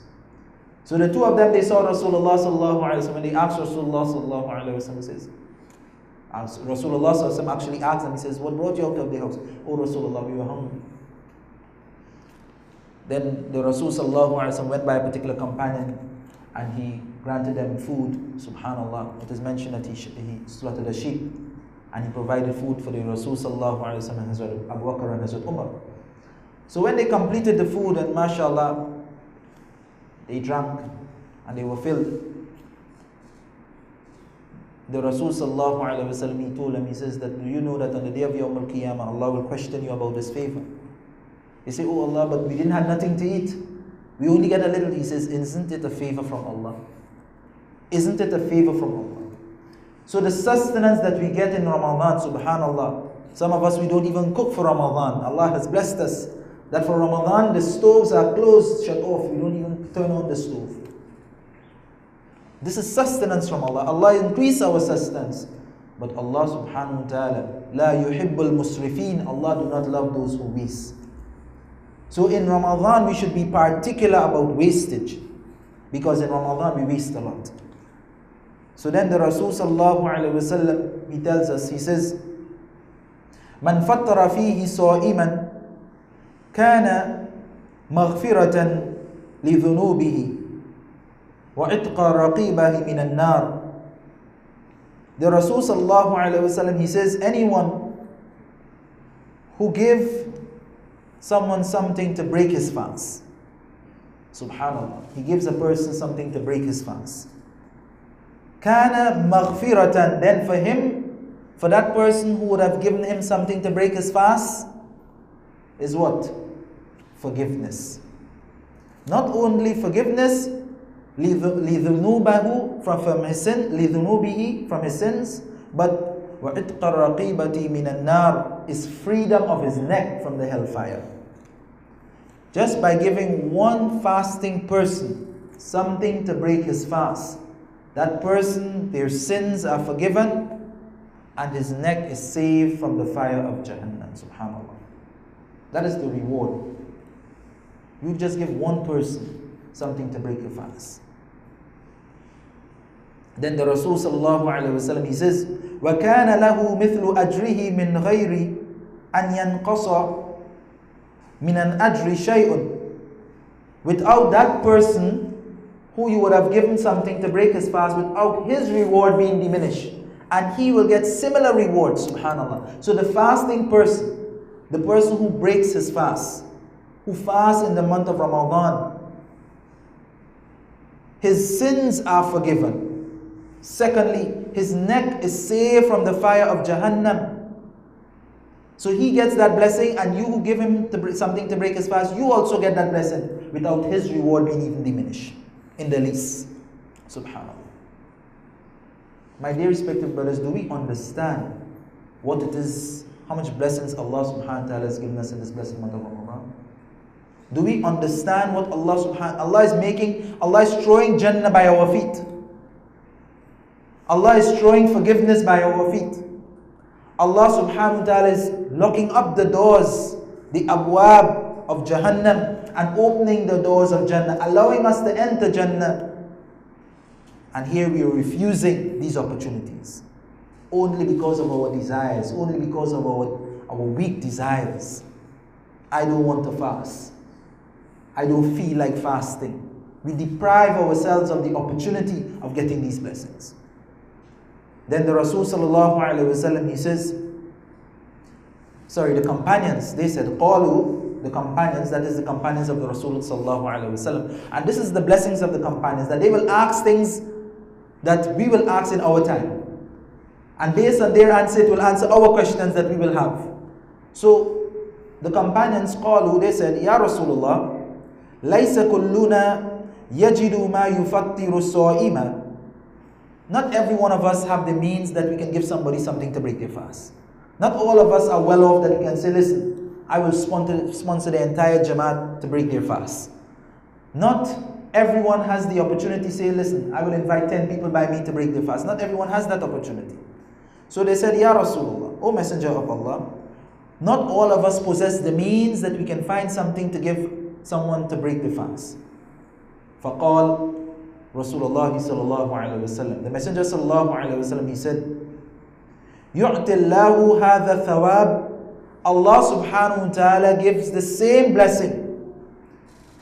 So the two of them, they saw Rasulullah sallallahu alayhi wa sallam, and they asked Rasulullah sallallahu alayhi wa sallam, says, Rasulullah sallallahu alayhi wa sallam actually asked them, he says, what brought you out of the house? Oh Rasulullah, we were hungry. Then the Rasul sallallahu alayhi wa sallam went by a particular companion, and he granted them food. Subhanallah, it is mentioned that he slaughtered a sheep, and he provided food for the Rasul sallallahu alayhi wa sallam, and Hazrat Abu Bakr and Hazrat Umar. So when they completed the food, and mashallah, they drank and they were filled, the Rasul sallallahu alayhi wa sallam, he told them, he says that, do you know that on the day of Yawm al-Qiyamah, Allah will question you about this favor? They say, oh Allah, but we didn't have nothing to eat. We only get a little. He says, isn't it a favor from Allah? Isn't it a favor from Allah? So the sustenance that we get in Ramadan, subhanallah, some of us, we don't even cook for Ramadan. Allah has blessed us that for Ramadan, the stoves are closed, shut off. We don't even turn on the stove. This is sustenance from Allah. Allah increase our sustenance. But Allah subhanahu wa ta'ala, la yuhibbul musrifin, Allah do not love those who waste. So in Ramadan, we should be particular about wastage, because in Ramadan we waste a lot. So then the Rasul sallallahu alayhi wa sallam, he tells us, he says, Man fattara fihi sa'iman kana maghfiratan li dhunubihi wa itqa raqibahi min an-nar. The Rasul sallallahu alayhi wa sallam, he says, anyone who give someone something to break his fast, subhanallah, he gives a person something to break his fast, kana maghfiratan, then for him, for that person who would have given him something to break his fast, is what? Forgiveness. Not only forgiveness, lidhunubahu, from his sin, lidhunubihi, from his sins, but wa itqa raqibati min an-nar, is freedom of his neck from the hellfire. Just by giving one fasting person something to break his fast, that person, their sins are forgiven, and his neck is saved from the fire of Jahannam. Subhanallah. That is the reward. You just give one person something to break your fast. Then the Rasul sallallahu alayhi wa sallam, he says, وَكَانَ لَهُ مِثْلُ أَجْرِهِ مِنْ غَيْرِ أن ينقص من الأجر شيء, without that person who you would have given something to break his fast, without his reward being diminished, and he will get similar rewards, subhanallah. So the fasting person, the person who breaks his fast, who fasts in the month of Ramadan, his sins are forgiven. Secondly, his neck is saved from the fire of Jahannam. So he gets that blessing, and you who give him something to break his fast, you also get that blessing without his reward being even diminished in the least. Subhanallah. My dear respected brothers, do we understand what it is, how much blessings Allah subhanahu wa ta'ala has given us in this blessed month of Ramadan? Do we understand what Allah is making? Allah is throwing Jannah by our feet. Allah is throwing forgiveness by our feet. Allah subhanahu wa ta'ala is locking up the doors, the abwab of Jahannam, and opening the doors of Jannah, allowing us to enter Jannah. And here we are refusing these opportunities only because of our desires, only because of our weak desires. I don't want to fast. I don't feel like fasting. We deprive ourselves of the opportunity of getting these blessings. Then the Rasul sallallahu alaihi wasallam, he says, the companions, they said, qalu, the companions, that is the companions of the Rasul sallallahu alaihi wasallam. And this is the blessings of the companions, that they will ask things that we will ask in our time. And based on their answer, it will answer our questions that we will have. So the companions, qalu, they said, Ya Rasulullah, laysa kulluna yajidu ma yufattiru sa'ima. Not every one of us have the means that we can give somebody something to break their fast. Not all of us are well off that we can say, listen, I will sponsor the entire Jamaat to break their fast. Not everyone has the opportunity to say, listen, I will invite 10 people by me to break their fast. Not everyone has that opportunity. So they said, Ya Rasulullah, O Messenger of Allah, not all of us possess the means that we can find something to give someone to break the fast. فقال Rasulullah sallallahu alaihi wasallam, the Messenger sallallahu alaihi wasallam, he said, يُعْتِ اللَّهُ هَذَا ثَوَابٍ. Allah subhanahu wa ta'ala gives the same blessing,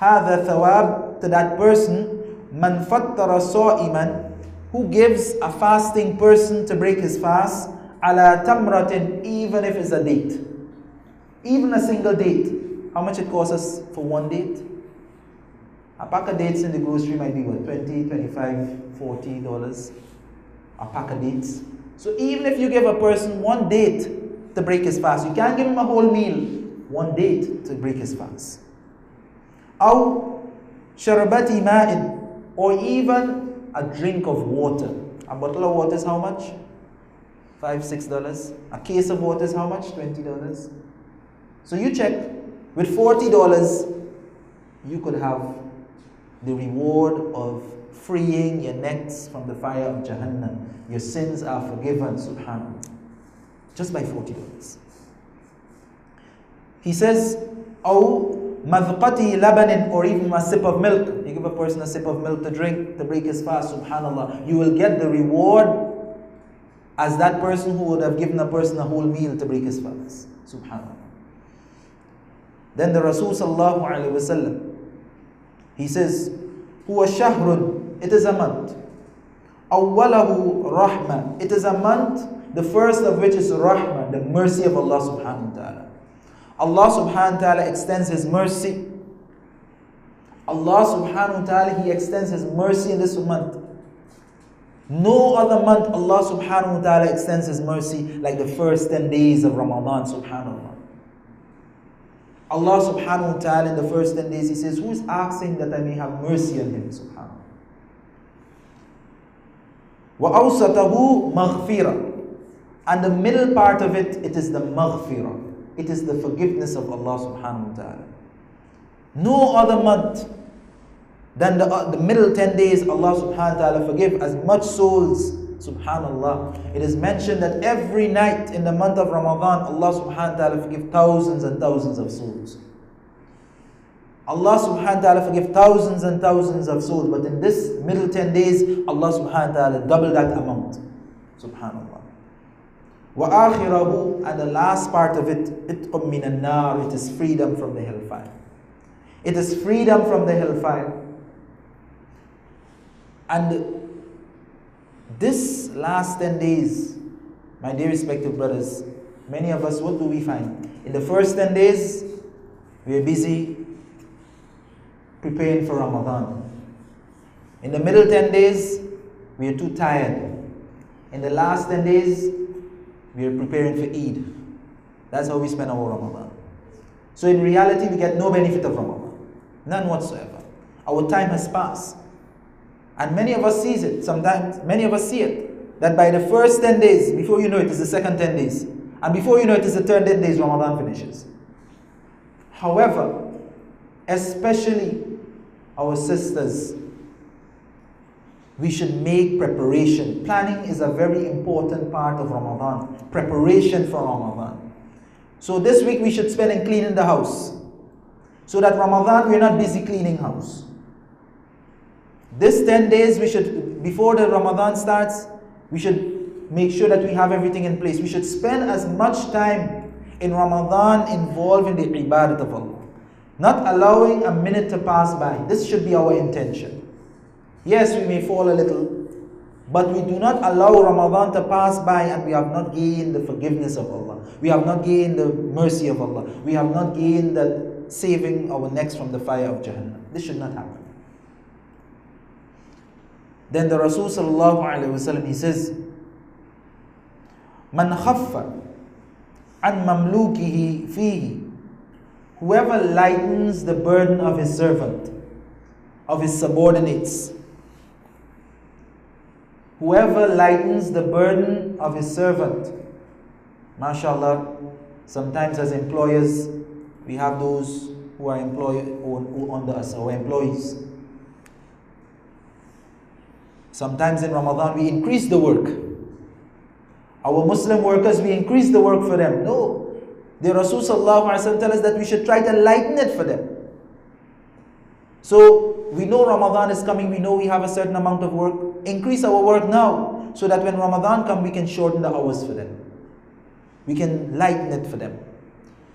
هَذَا ثَوَابٍ, to that person, مَنْ فَطَّرَ صَائِمًا, who gives a fasting person to break his fast, عَلَى تَمْرَةٍ, even if it's a date. Even a single date. How much it costs us for one date? A pack of dates in the grocery might be what, $20, $25, $40 a pack of dates. So even if you give a person one date to break his fast, you can't give him a whole meal, one date to break his fast. أو شربة ماء, or even a drink of water. A bottle of water is how much? $5, $6. A case of water is how much? $20. So you check, with $40, you could have the reward of freeing your necks from the fire of Jahannam. Your sins are forgiven, subhanAllah, just by $40. He says, أو مذقتي لبن, or even a sip of milk. You give a person a sip of milk to drink to break his fast, subhanAllah, you will get the reward as that person who would have given a person a whole meal to break his fast, subhanAllah. Then the Rasul sallallahu alaihi wasallam, he says, huwa shahrun, it is a month. Awwalahu rahmah, it is a month, the first of which is rahmah, the mercy of Allah subhanahu wa ta'ala. Allah subhanahu wa ta'ala extends His mercy. Allah subhanahu wa ta'ala, He extends His mercy in this month. No other month Allah subhanahu wa ta'ala extends His mercy like the first 10 days of Ramadan, subhanAllah. Allah subhanahu wa ta'ala in the first 10 days, He says, who is asking that I may have mercy on him, subhanAllah. وَأَوْسَطَهُ مَغْفِرَةً, and the middle part of it, it is the maghfirah. It is the forgiveness of Allah subhanahu wa ta'ala. No other month than the middle 10 days Allah subhanahu wa ta'ala forgive as much souls, subhanallah. It is mentioned that every night in the month of Ramadan, Allah subhanahu wa ta'ala forgive thousands and thousands of souls. Allah subhanahu wa ta'ala forgive thousands and thousands of souls, but in this middle 10 days, Allah subhanahu wa ta'ala double that amount, subhanallah. وآخره, and the last part of it, itqum min an-nar, it is freedom from the hellfire. It is freedom from the hellfire. And this last 10 days, my dear respected brothers, many of us, what do we find? In the first 10 days, we are busy preparing for Ramadan. In the middle 10 days, we are too tired. In the last 10 days, we are preparing for Eid. That's how we spend our Ramadan. So in reality, we get no benefit of Ramadan. None whatsoever. Our time has passed. And many of us sees it. Sometimes, many of us see it. That by the first 10 days, before you know it is the second 10 days. And before you know it is the third 10 days, Ramadan finishes. However, especially our sisters, we should make preparation. Planning is a very important part of Ramadan. Preparation for Ramadan. So this week we should spend in cleaning the house. So that Ramadan we're not busy cleaning house. This 10 days we should, before the Ramadan starts, we should make sure that we have everything in place. We should spend as much time in Ramadan involved in the ibadat of Allah. Not allowing a minute to pass by. This should be our intention. Yes, we may fall a little, but we do not allow Ramadan to pass by and we have not gained the forgiveness of Allah. We have not gained the mercy of Allah. We have not gained the saving our necks from the fire of Jahannam. This should not happen. Then the Rasul sallallahu alaihi wasallam, he says, "Man khaffa an mamlukihi fihi," whoever lightens the burden of his servant, of his subordinates. Whoever lightens the burden of his servant. MashaAllah, sometimes as employers, we have those who are who under us, our employees. Sometimes in Ramadan we increase the work. Our Muslim workers, we increase the work for them. No. The Rasul sallallahu alaihi wasallam tells us that we should try to lighten it for them. So we know Ramadan is coming, we know we have a certain amount of work. Increase our work now, so that when Ramadan comes, we can shorten the hours for them. We can lighten it for them.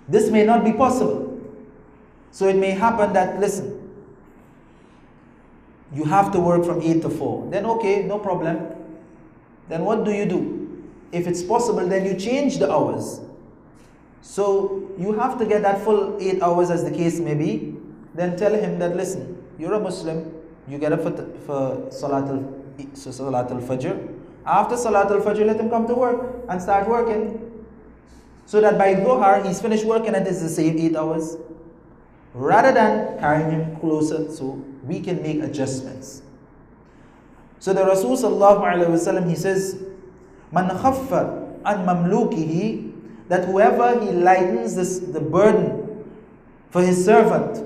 This may not be possible. So it may happen that, listen, you have to work from 8 to 4. Then okay, no problem. Then what do? If it's possible, then you change the hours. So you have to get that full 8 hours as the case may be. Then tell him that, listen, you're a Muslim, you get up for Salatul Fajr. After Salatul Fajr, let him come to work and start working. So that by Dhuhr, he's finished working and it's the same 8 hours. Rather than carrying him closer, so we can make adjustments. So the Rasul sallallahu alaihi wasallam, he says, "Man khaffa an mamlukihi," that whoever he lightens the burden for his servant,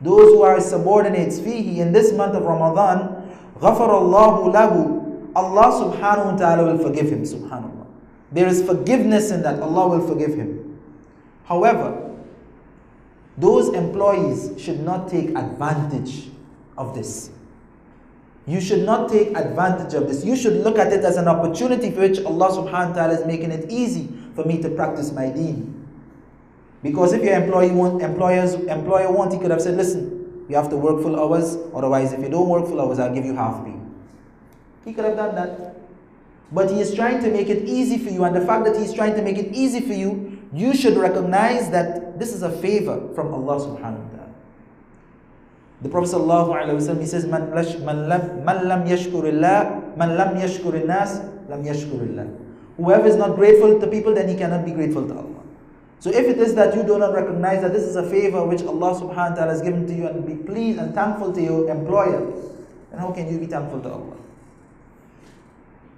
those who are his subordinates, fihi, in this month of Ramadan, ghafarallahu lahu, Allah subhanahu wa ta'ala will forgive him, subhanallah. There is forgiveness in that, Allah will forgive him. However, those employees should not take advantage of this. You should not take advantage of this. You should look at it as an opportunity for which Allah subhanahu wa ta'ala is making it easy for me to practice my deen. Because if your employer wants, he could have said, listen, you have to work full hours, otherwise if you don't work full hours, I'll give you half pay. He could have done that. But he is trying to make it easy for you, and the fact that he's trying to make it easy for you, you should recognize that this is a favor from Allah subhanahu wa ta'ala. The Prophet sallallahu alaihi wasallam, he says, Man lam yashkurillah, man lam yashkurin nas, lam yashkurillah. Whoever is not grateful to people, then he cannot be grateful to Allah. So if it is that you do not recognize that this is a favor which Allah subhanahu wa ta'ala has given to you, and be pleased and thankful to your employer, then how can you be thankful to Allah?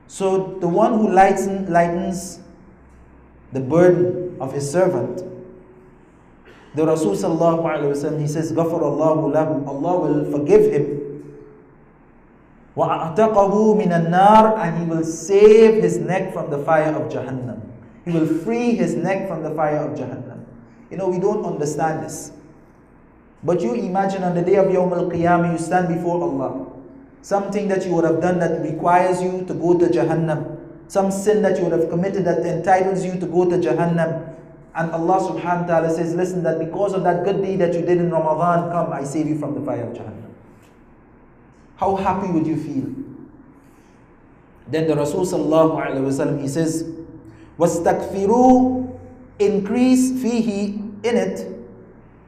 So the one who lightens the burden of his servant, the Rasul sallallahu alaihi wasallam, he says, "Ghafarallahu lahu," Allah will forgive him. وَأَعْتَقَهُ مِنَ النَّارِ, and he will save his neck from the fire of Jahannam. He will free his neck from the fire of Jahannam. You know, we don't understand this. But you imagine on the day of Yawm al-Qiyamah, you stand before Allah. Something that you would have done that requires you to go to Jahannam, some sin that you would have committed that entitles you to go to Jahannam. And Allah subhanahu wa ta'ala says, listen, that because of that good deed that you did in Ramadan, come, I save you from the fire of Jahannam. How happy would you feel? Then the Rasul sallallahu alayhi wa sallam, he says, وَاسْتَكْفِرُوا, increase fihi, in it,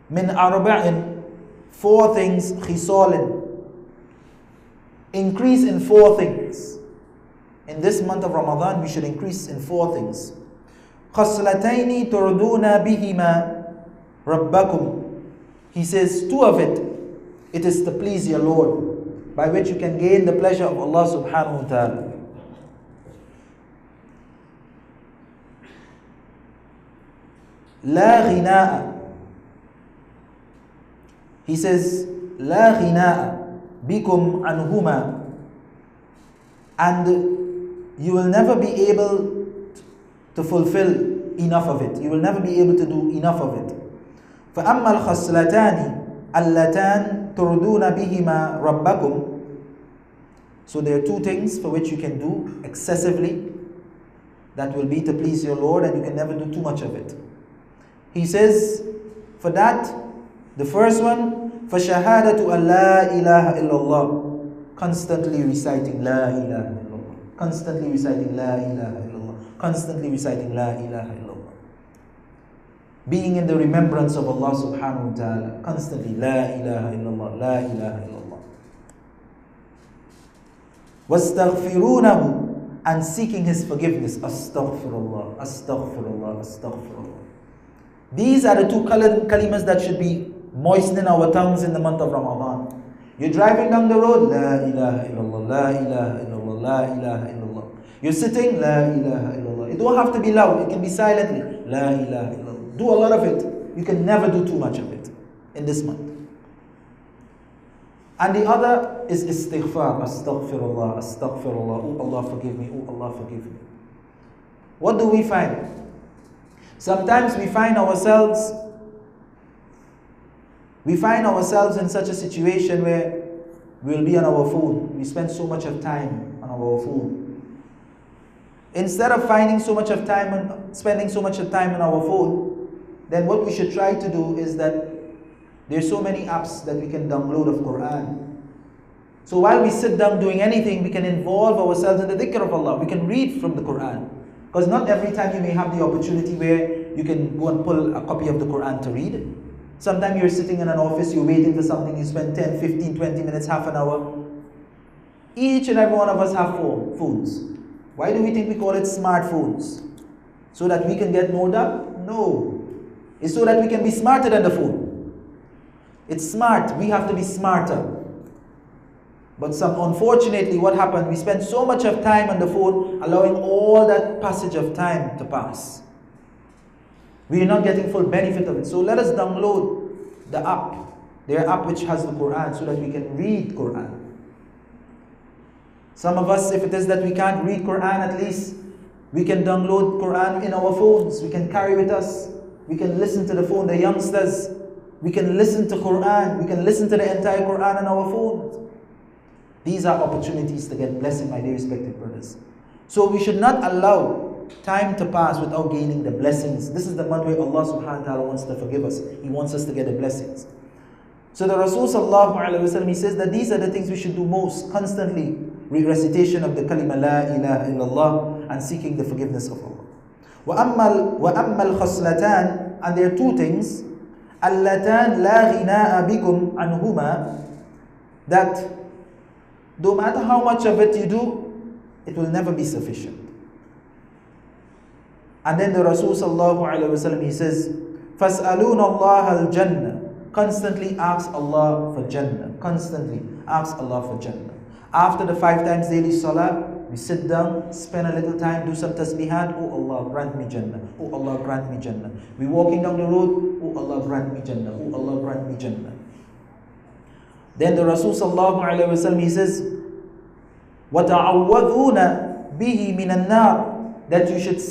min arba'in, 4 things, khisalin. Increase in 4 things. In this month of Ramadan, we should increase in 4 things. خَصْلَتَيْنِ تُرْدُونَ بِهِمَا رَبَّكُمْ. He says, 2 of it, it is to please your Lord, by which you can gain the pleasure of Allah subhanahu wa ta'ala. لا غناء. He says, لا غناء بكم عنهما. And you will never be able to fulfill enough of it. You will never be able to do enough of it. فأما الخصلتان اللتان تردون بهما ربكم. So there are 2 things for which you can do excessively, that will be to please your Lord, and you can never do too much of it. He says, for that, the first one, فَشَهَادَةُ أَن لَا إِلَهَ إِلَّا اللَّهِ, constantly reciting La ilaha illallah, constantly reciting La ilaha illallah, constantly reciting La ilaha illallah. Being in the remembrance of Allah subhanahu wa ta'ala, constantly La ilaha illallah, La ilaha illallah. وَاسْتَغْفِرُونَهُ, and seeking His forgiveness. Astaghfirullah, astaghfirullah, astaghfirullah. These are the 2 kalimas that should be moistening our tongues in the month of Ramadan. You're driving down the road, La ilaha illallah, La ilaha illallah, La ilaha illallah. You're sitting, La ilaha illallah. It don't have to be loud, it can be silently, La ilaha illallah. Do a lot of it. You can never do too much of it in this month. And the other is istighfar. Astaghfirullah, astaghfirullah. Oh Allah forgive me, oh Allah forgive me. What do we find? Sometimes we find ourselves in such a situation where we'll be on our phone. We spend so much of time on our phone. Instead of spending so much of time on our phone, then what we should try to do is that there's so many apps that we can download of Quran. So while we sit down doing anything, we can involve ourselves in the dhikr of Allah. We can read from the Quran. Because not every time you may have the opportunity where you can go and pull a copy of the Quran to read. Sometimes you're sitting in an office, you're waiting for something, you spend 10, 15, 20 minutes, half an hour. Each and every one of us have phones. Why do we think we call it smartphones? So that we can get more done? No. It's so that we can be smarter than the phone. It's smart. We have to be smarter. But unfortunately, what happened? We spend so much of time on the phone, allowing all that passage of time to pass. We are not getting full benefit of it. So let us download the app, their app which has the Quran, so that we can read Quran. Some of us, if it is that we can't read Quran, at least we can download Quran in our phones. We can carry with us. We can listen to the phone. The youngsters, we can listen to Quran. We can listen to the entire Quran on our phones. These are opportunities to get blessing, my dear respected brothers. So we should not allow time to pass without gaining the blessings. This is the month where Allah subhanahu wa ta'ala wants to forgive us. He wants us to get the blessings. So the Rasul sallallahu alayhi wa sallam, he says that these are the things we should do most constantly. Recitation of the kalima La ilaha illallah and seeking the forgiveness of Allah. وَأَمَّا الْخَصْلَتَانِ, and there are 2 things. اللَّتَانِ لَا غِنَاءَ بِكُمْ عَنْهُمَا, that no matter how much of it you do, it will never be sufficient. And then the Rasul sallallahu alayhi wa sallam, he says, فَاسْأَلُونَ اللَّهَ الْجَنَّةِ, constantly ask Allah for Jannah. Constantly ask Allah for Jannah. After the 5 times daily salah, we sit down, spend a little time, do some tasbihat. Oh Allah, grant me Jannah. Oh Allah, grant me Jannah. We walking down the road. Oh Allah, grant me Jannah. Oh Allah, grant me Jannah. Then the Rasul sallallahu alayhi wa sallam, he says, وَتَعَوَّذُونَ بِهِ مِنَ النَّارِ, that you should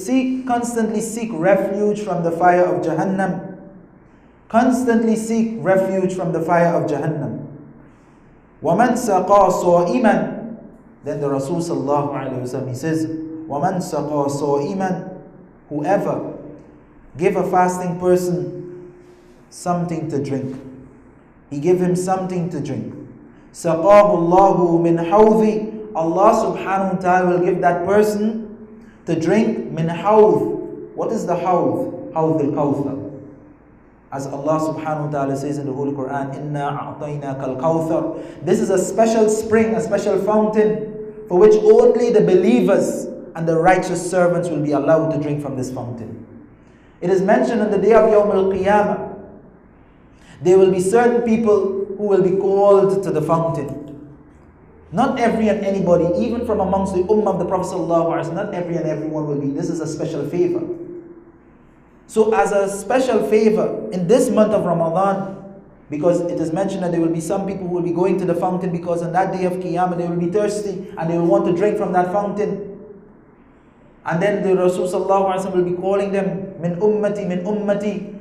constantly seek refuge from the fire of Jahannam. Constantly seek refuge from the fire of Jahannam. وَمَنْ سَقَى صَائِمًا, then the Rasul sallallahu alayhi wa sallam, he says, وَمَنْ وَمَنْ سَقَى صَائِمًا, whoever give a fasting person something to drink, he give him something to drink. سَقَاهُ اللَّهُ مِنْ حَوْضِ, Allah subhanahu wa ta'ala will give that person to drink min hawd. What is the hawd? Hawd al-Kawthar. As Allah subhanahu wa ta'ala says in the Holy Quran, إِنَّا أَعْطَيْنَاكَ الْكَوْثَرَ. This is a special spring, a special fountain, for which only the believers and the righteous servants will be allowed to drink from this fountain. It is mentioned on the day of Yawm al-Qiyamah, there will be certain people who will be called to the fountain. Not every and anybody, even from amongst the ummah of the Prophet ﷺ, not every and everyone will be. This is a special favor. So as a special favor in this month of Ramadan, because it is mentioned that there will be some people who will be going to the fountain because on that day of Qiyamah they will be thirsty and they will want to drink from that fountain. And then the Rasul ﷺ will be calling them, min ummati, min ummati.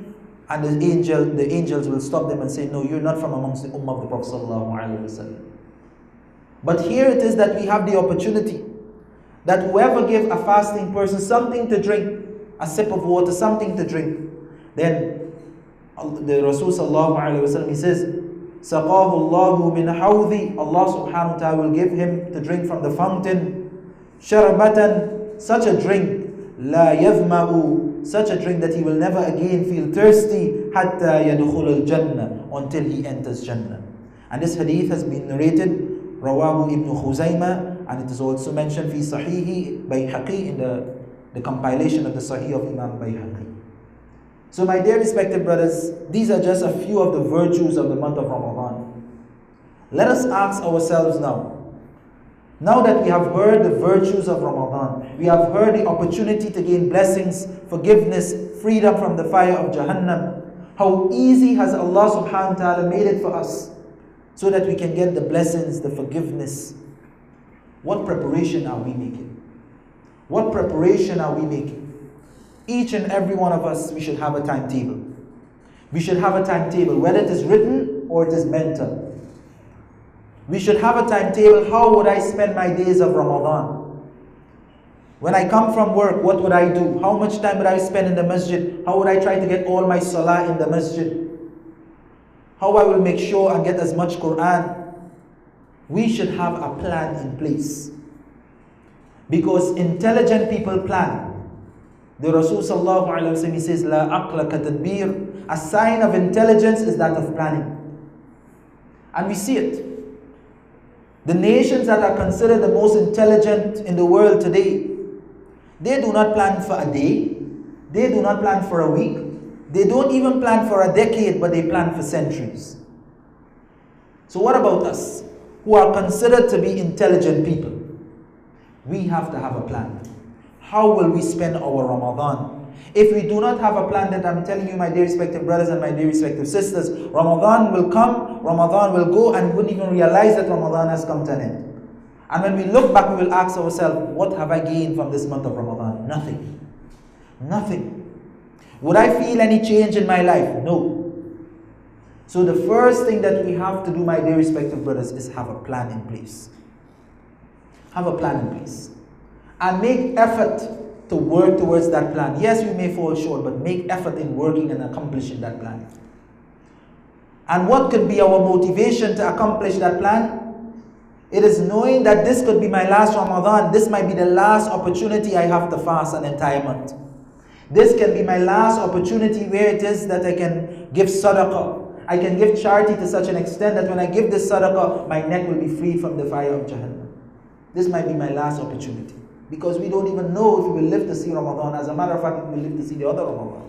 And the angels will stop them and say, no, you're not from amongst the ummah of the Prophet ﷺ. But here it is that we have the opportunity that whoever gives a fasting person something to drink, a sip of water, something to drink, then the Rasul sallallahu alayhi wa sallam, he says, سَقَاهُ اللَّهُ مِنْ حَوْضِ, Allah subhanahu wa ta'ala will give him to drink from the fountain, شَرْبَةً, such a drink, لَا يَذْمَأُ, such a drink that he will never again feel thirsty, حَتَّى يَدْخُلَ الْجَنَّةِ, until he enters Jannah. And this hadith has been narrated Rawahu ibn Khuzaymah, and it is also mentioned fi Sahihi Bayhaqi, in the compilation of the Sahih of Imam Bayhaqi. So my dear respected brothers, these are just a few of the virtues of the month of Ramadan. Let us ask ourselves now that we have heard the virtues of Ramadan, we have heard the opportunity to gain blessings, forgiveness, freedom from the fire of Jahannam, how easy has Allah subhanahu wa ta'ala made it for us, so that we can get the blessings, the forgiveness. What preparation are we making? What preparation are we making? Each and every one of us, we should have a timetable. We should have a timetable, whether it is written or it is mental. We should have a timetable. How would I spend my days of Ramadan? When I come from work, what would I do? How much time would I spend in the masjid? How would I try to get all my salah in the masjid? How I will make sure I get as much Quran. We should have a plan in place. Because intelligent people plan. The Rasul sallallahu alayhi wa sallam, he says, La aqla ka tadbir. A sign of intelligence is that of planning. And we see it. The nations that are considered the most intelligent in the world today, they do not plan for a day. They do not plan for a week. They don't even plan for a decade, but they plan for centuries. So what about us, who are considered to be intelligent people? We have to have a plan. How will we spend our Ramadan? If we do not have a plan, that I'm telling you, my dear respective brothers and my dear respective sisters, Ramadan will come, Ramadan will go, and we wouldn't even realize that Ramadan has come to an end. And when we look back, we will ask ourselves, what have I gained from this month of Ramadan? Nothing. Nothing. Would I feel any change in my life? No. So the first thing that we have to do, my dear respective brothers, is have a plan in place. Have a plan in place. And make effort to work towards that plan. Yes, we may fall short, but make effort in working and accomplishing that plan. And what could be our motivation to accomplish that plan? It is knowing that this could be my last Ramadan. This might be the last opportunity I have to fast an entire month. This can be my last opportunity where it is that I can give sadaqah. I can give charity to such an extent that when I give this sadaqah, my neck will be free from the fire of Jahannam. This might be my last opportunity. Because we don't even know if we will live to see Ramadan. As a matter of fact, we will live to see the other Ramadan.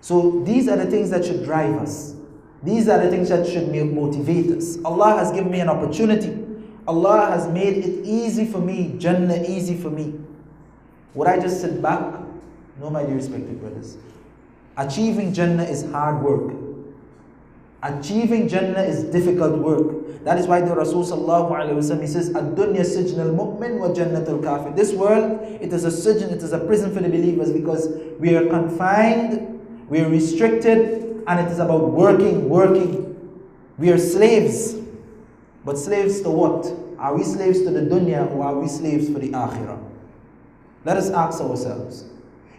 So these are the things that should drive us. These are the things that should motivate us. Allah has given me an opportunity. Allah has made it easy for me, Jannah easy for me. Would I just sit back? No, my dear respected brothers. Achieving Jannah is hard work. Achieving Jannah is difficult work. That is why the Rasul sallallahu alayhi wa sallam, he says, Ad-dunya sijn al-mu'min wa jannatul kafir. This world, it is a sijn, it is a prison for the believers, because we are confined, we are restricted, and it is about working. We are slaves. But slaves to what? Are we slaves to the dunya or are we slaves for the akhirah? Let us ask ourselves.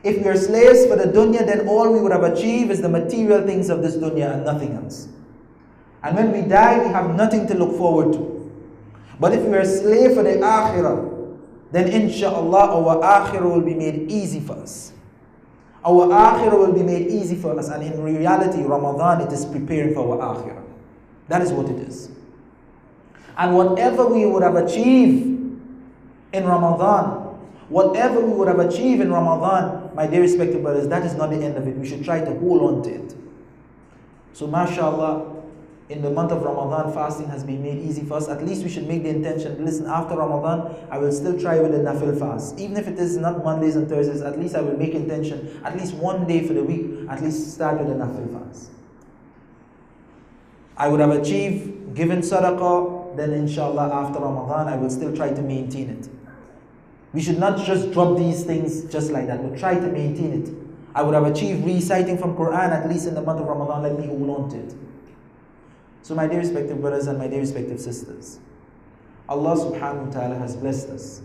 If we are slaves for the dunya, then all we would have achieved is the material things of this dunya and nothing else. And when we die, we have nothing to look forward to. But if we are a slave for the akhirah, then inshallah our akhirah will be made easy for us. Our akhirah will be made easy for us, and in reality, Ramadan, it is preparing for our akhirah. That is what it is. And whatever we would have achieved in Ramadan, my dear respected brothers, that is not the end of it. We should try to hold on to it. So mashallah, in the month of Ramadan, fasting has been made easy for us. At least we should make the intention, listen, after Ramadan, I will still try with the nafil fast. Even if it is not Mondays and Thursdays, at least I will make intention, at least one day for the week, at least start with the nafil fast. I would have achieved, given sadaqah, then inshallah after Ramadan, I will still try to maintain it. We should not just drop these things just like that, but try to maintain it. I would have achieved reciting from Quran at least in the month of Ramadan, let me hold on to it. So my dear respective brothers and my dear respective sisters, Allah subhanahu wa ta'ala has blessed us.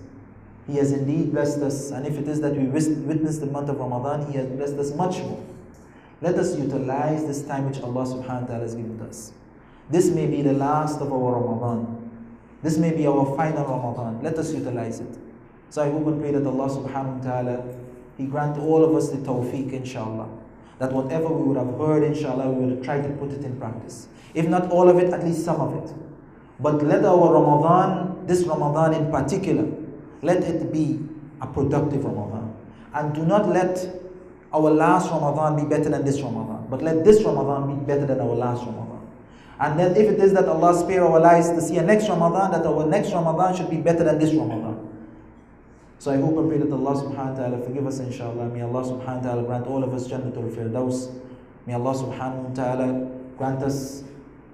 He has indeed blessed us, and if it is that we witness the month of Ramadan, He has blessed us much more. Let us utilize this time which Allah subhanahu wa ta'ala has given us. This may be the last of our Ramadan. This may be our final Ramadan. Let us utilize it. So I hope and pray that Allah subhanahu wa ta'ala, He grant all of us the tawfiq, inshallah. That whatever we would have heard, inshallah, we will try to put it in practice. If not all of it, at least some of it. But let our Ramadan, this Ramadan in particular, let it be a productive Ramadan. And do not let our last Ramadan be better than this Ramadan. But let this Ramadan be better than our last Ramadan. And then if it is that Allah spare our lives to see a next Ramadan, that our next Ramadan should be better than this Ramadan. So I hope and pray that Allah subhanahu wa ta'ala forgive us, inshallah. May Allah subhanahu wa ta'ala grant all of us Jannatul Firdaus. May Allah subhanahu wa ta'ala grant us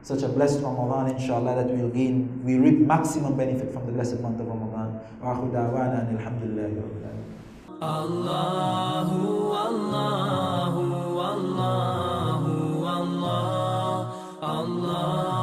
such a blessed Ramadan, inshallah, that we reap maximum benefit from the blessed month of Ramadan. Wa akhu da'wana and alhamdulillahi rabbil alamin. Allahu, Allahu, Allahu, Allah, Allah.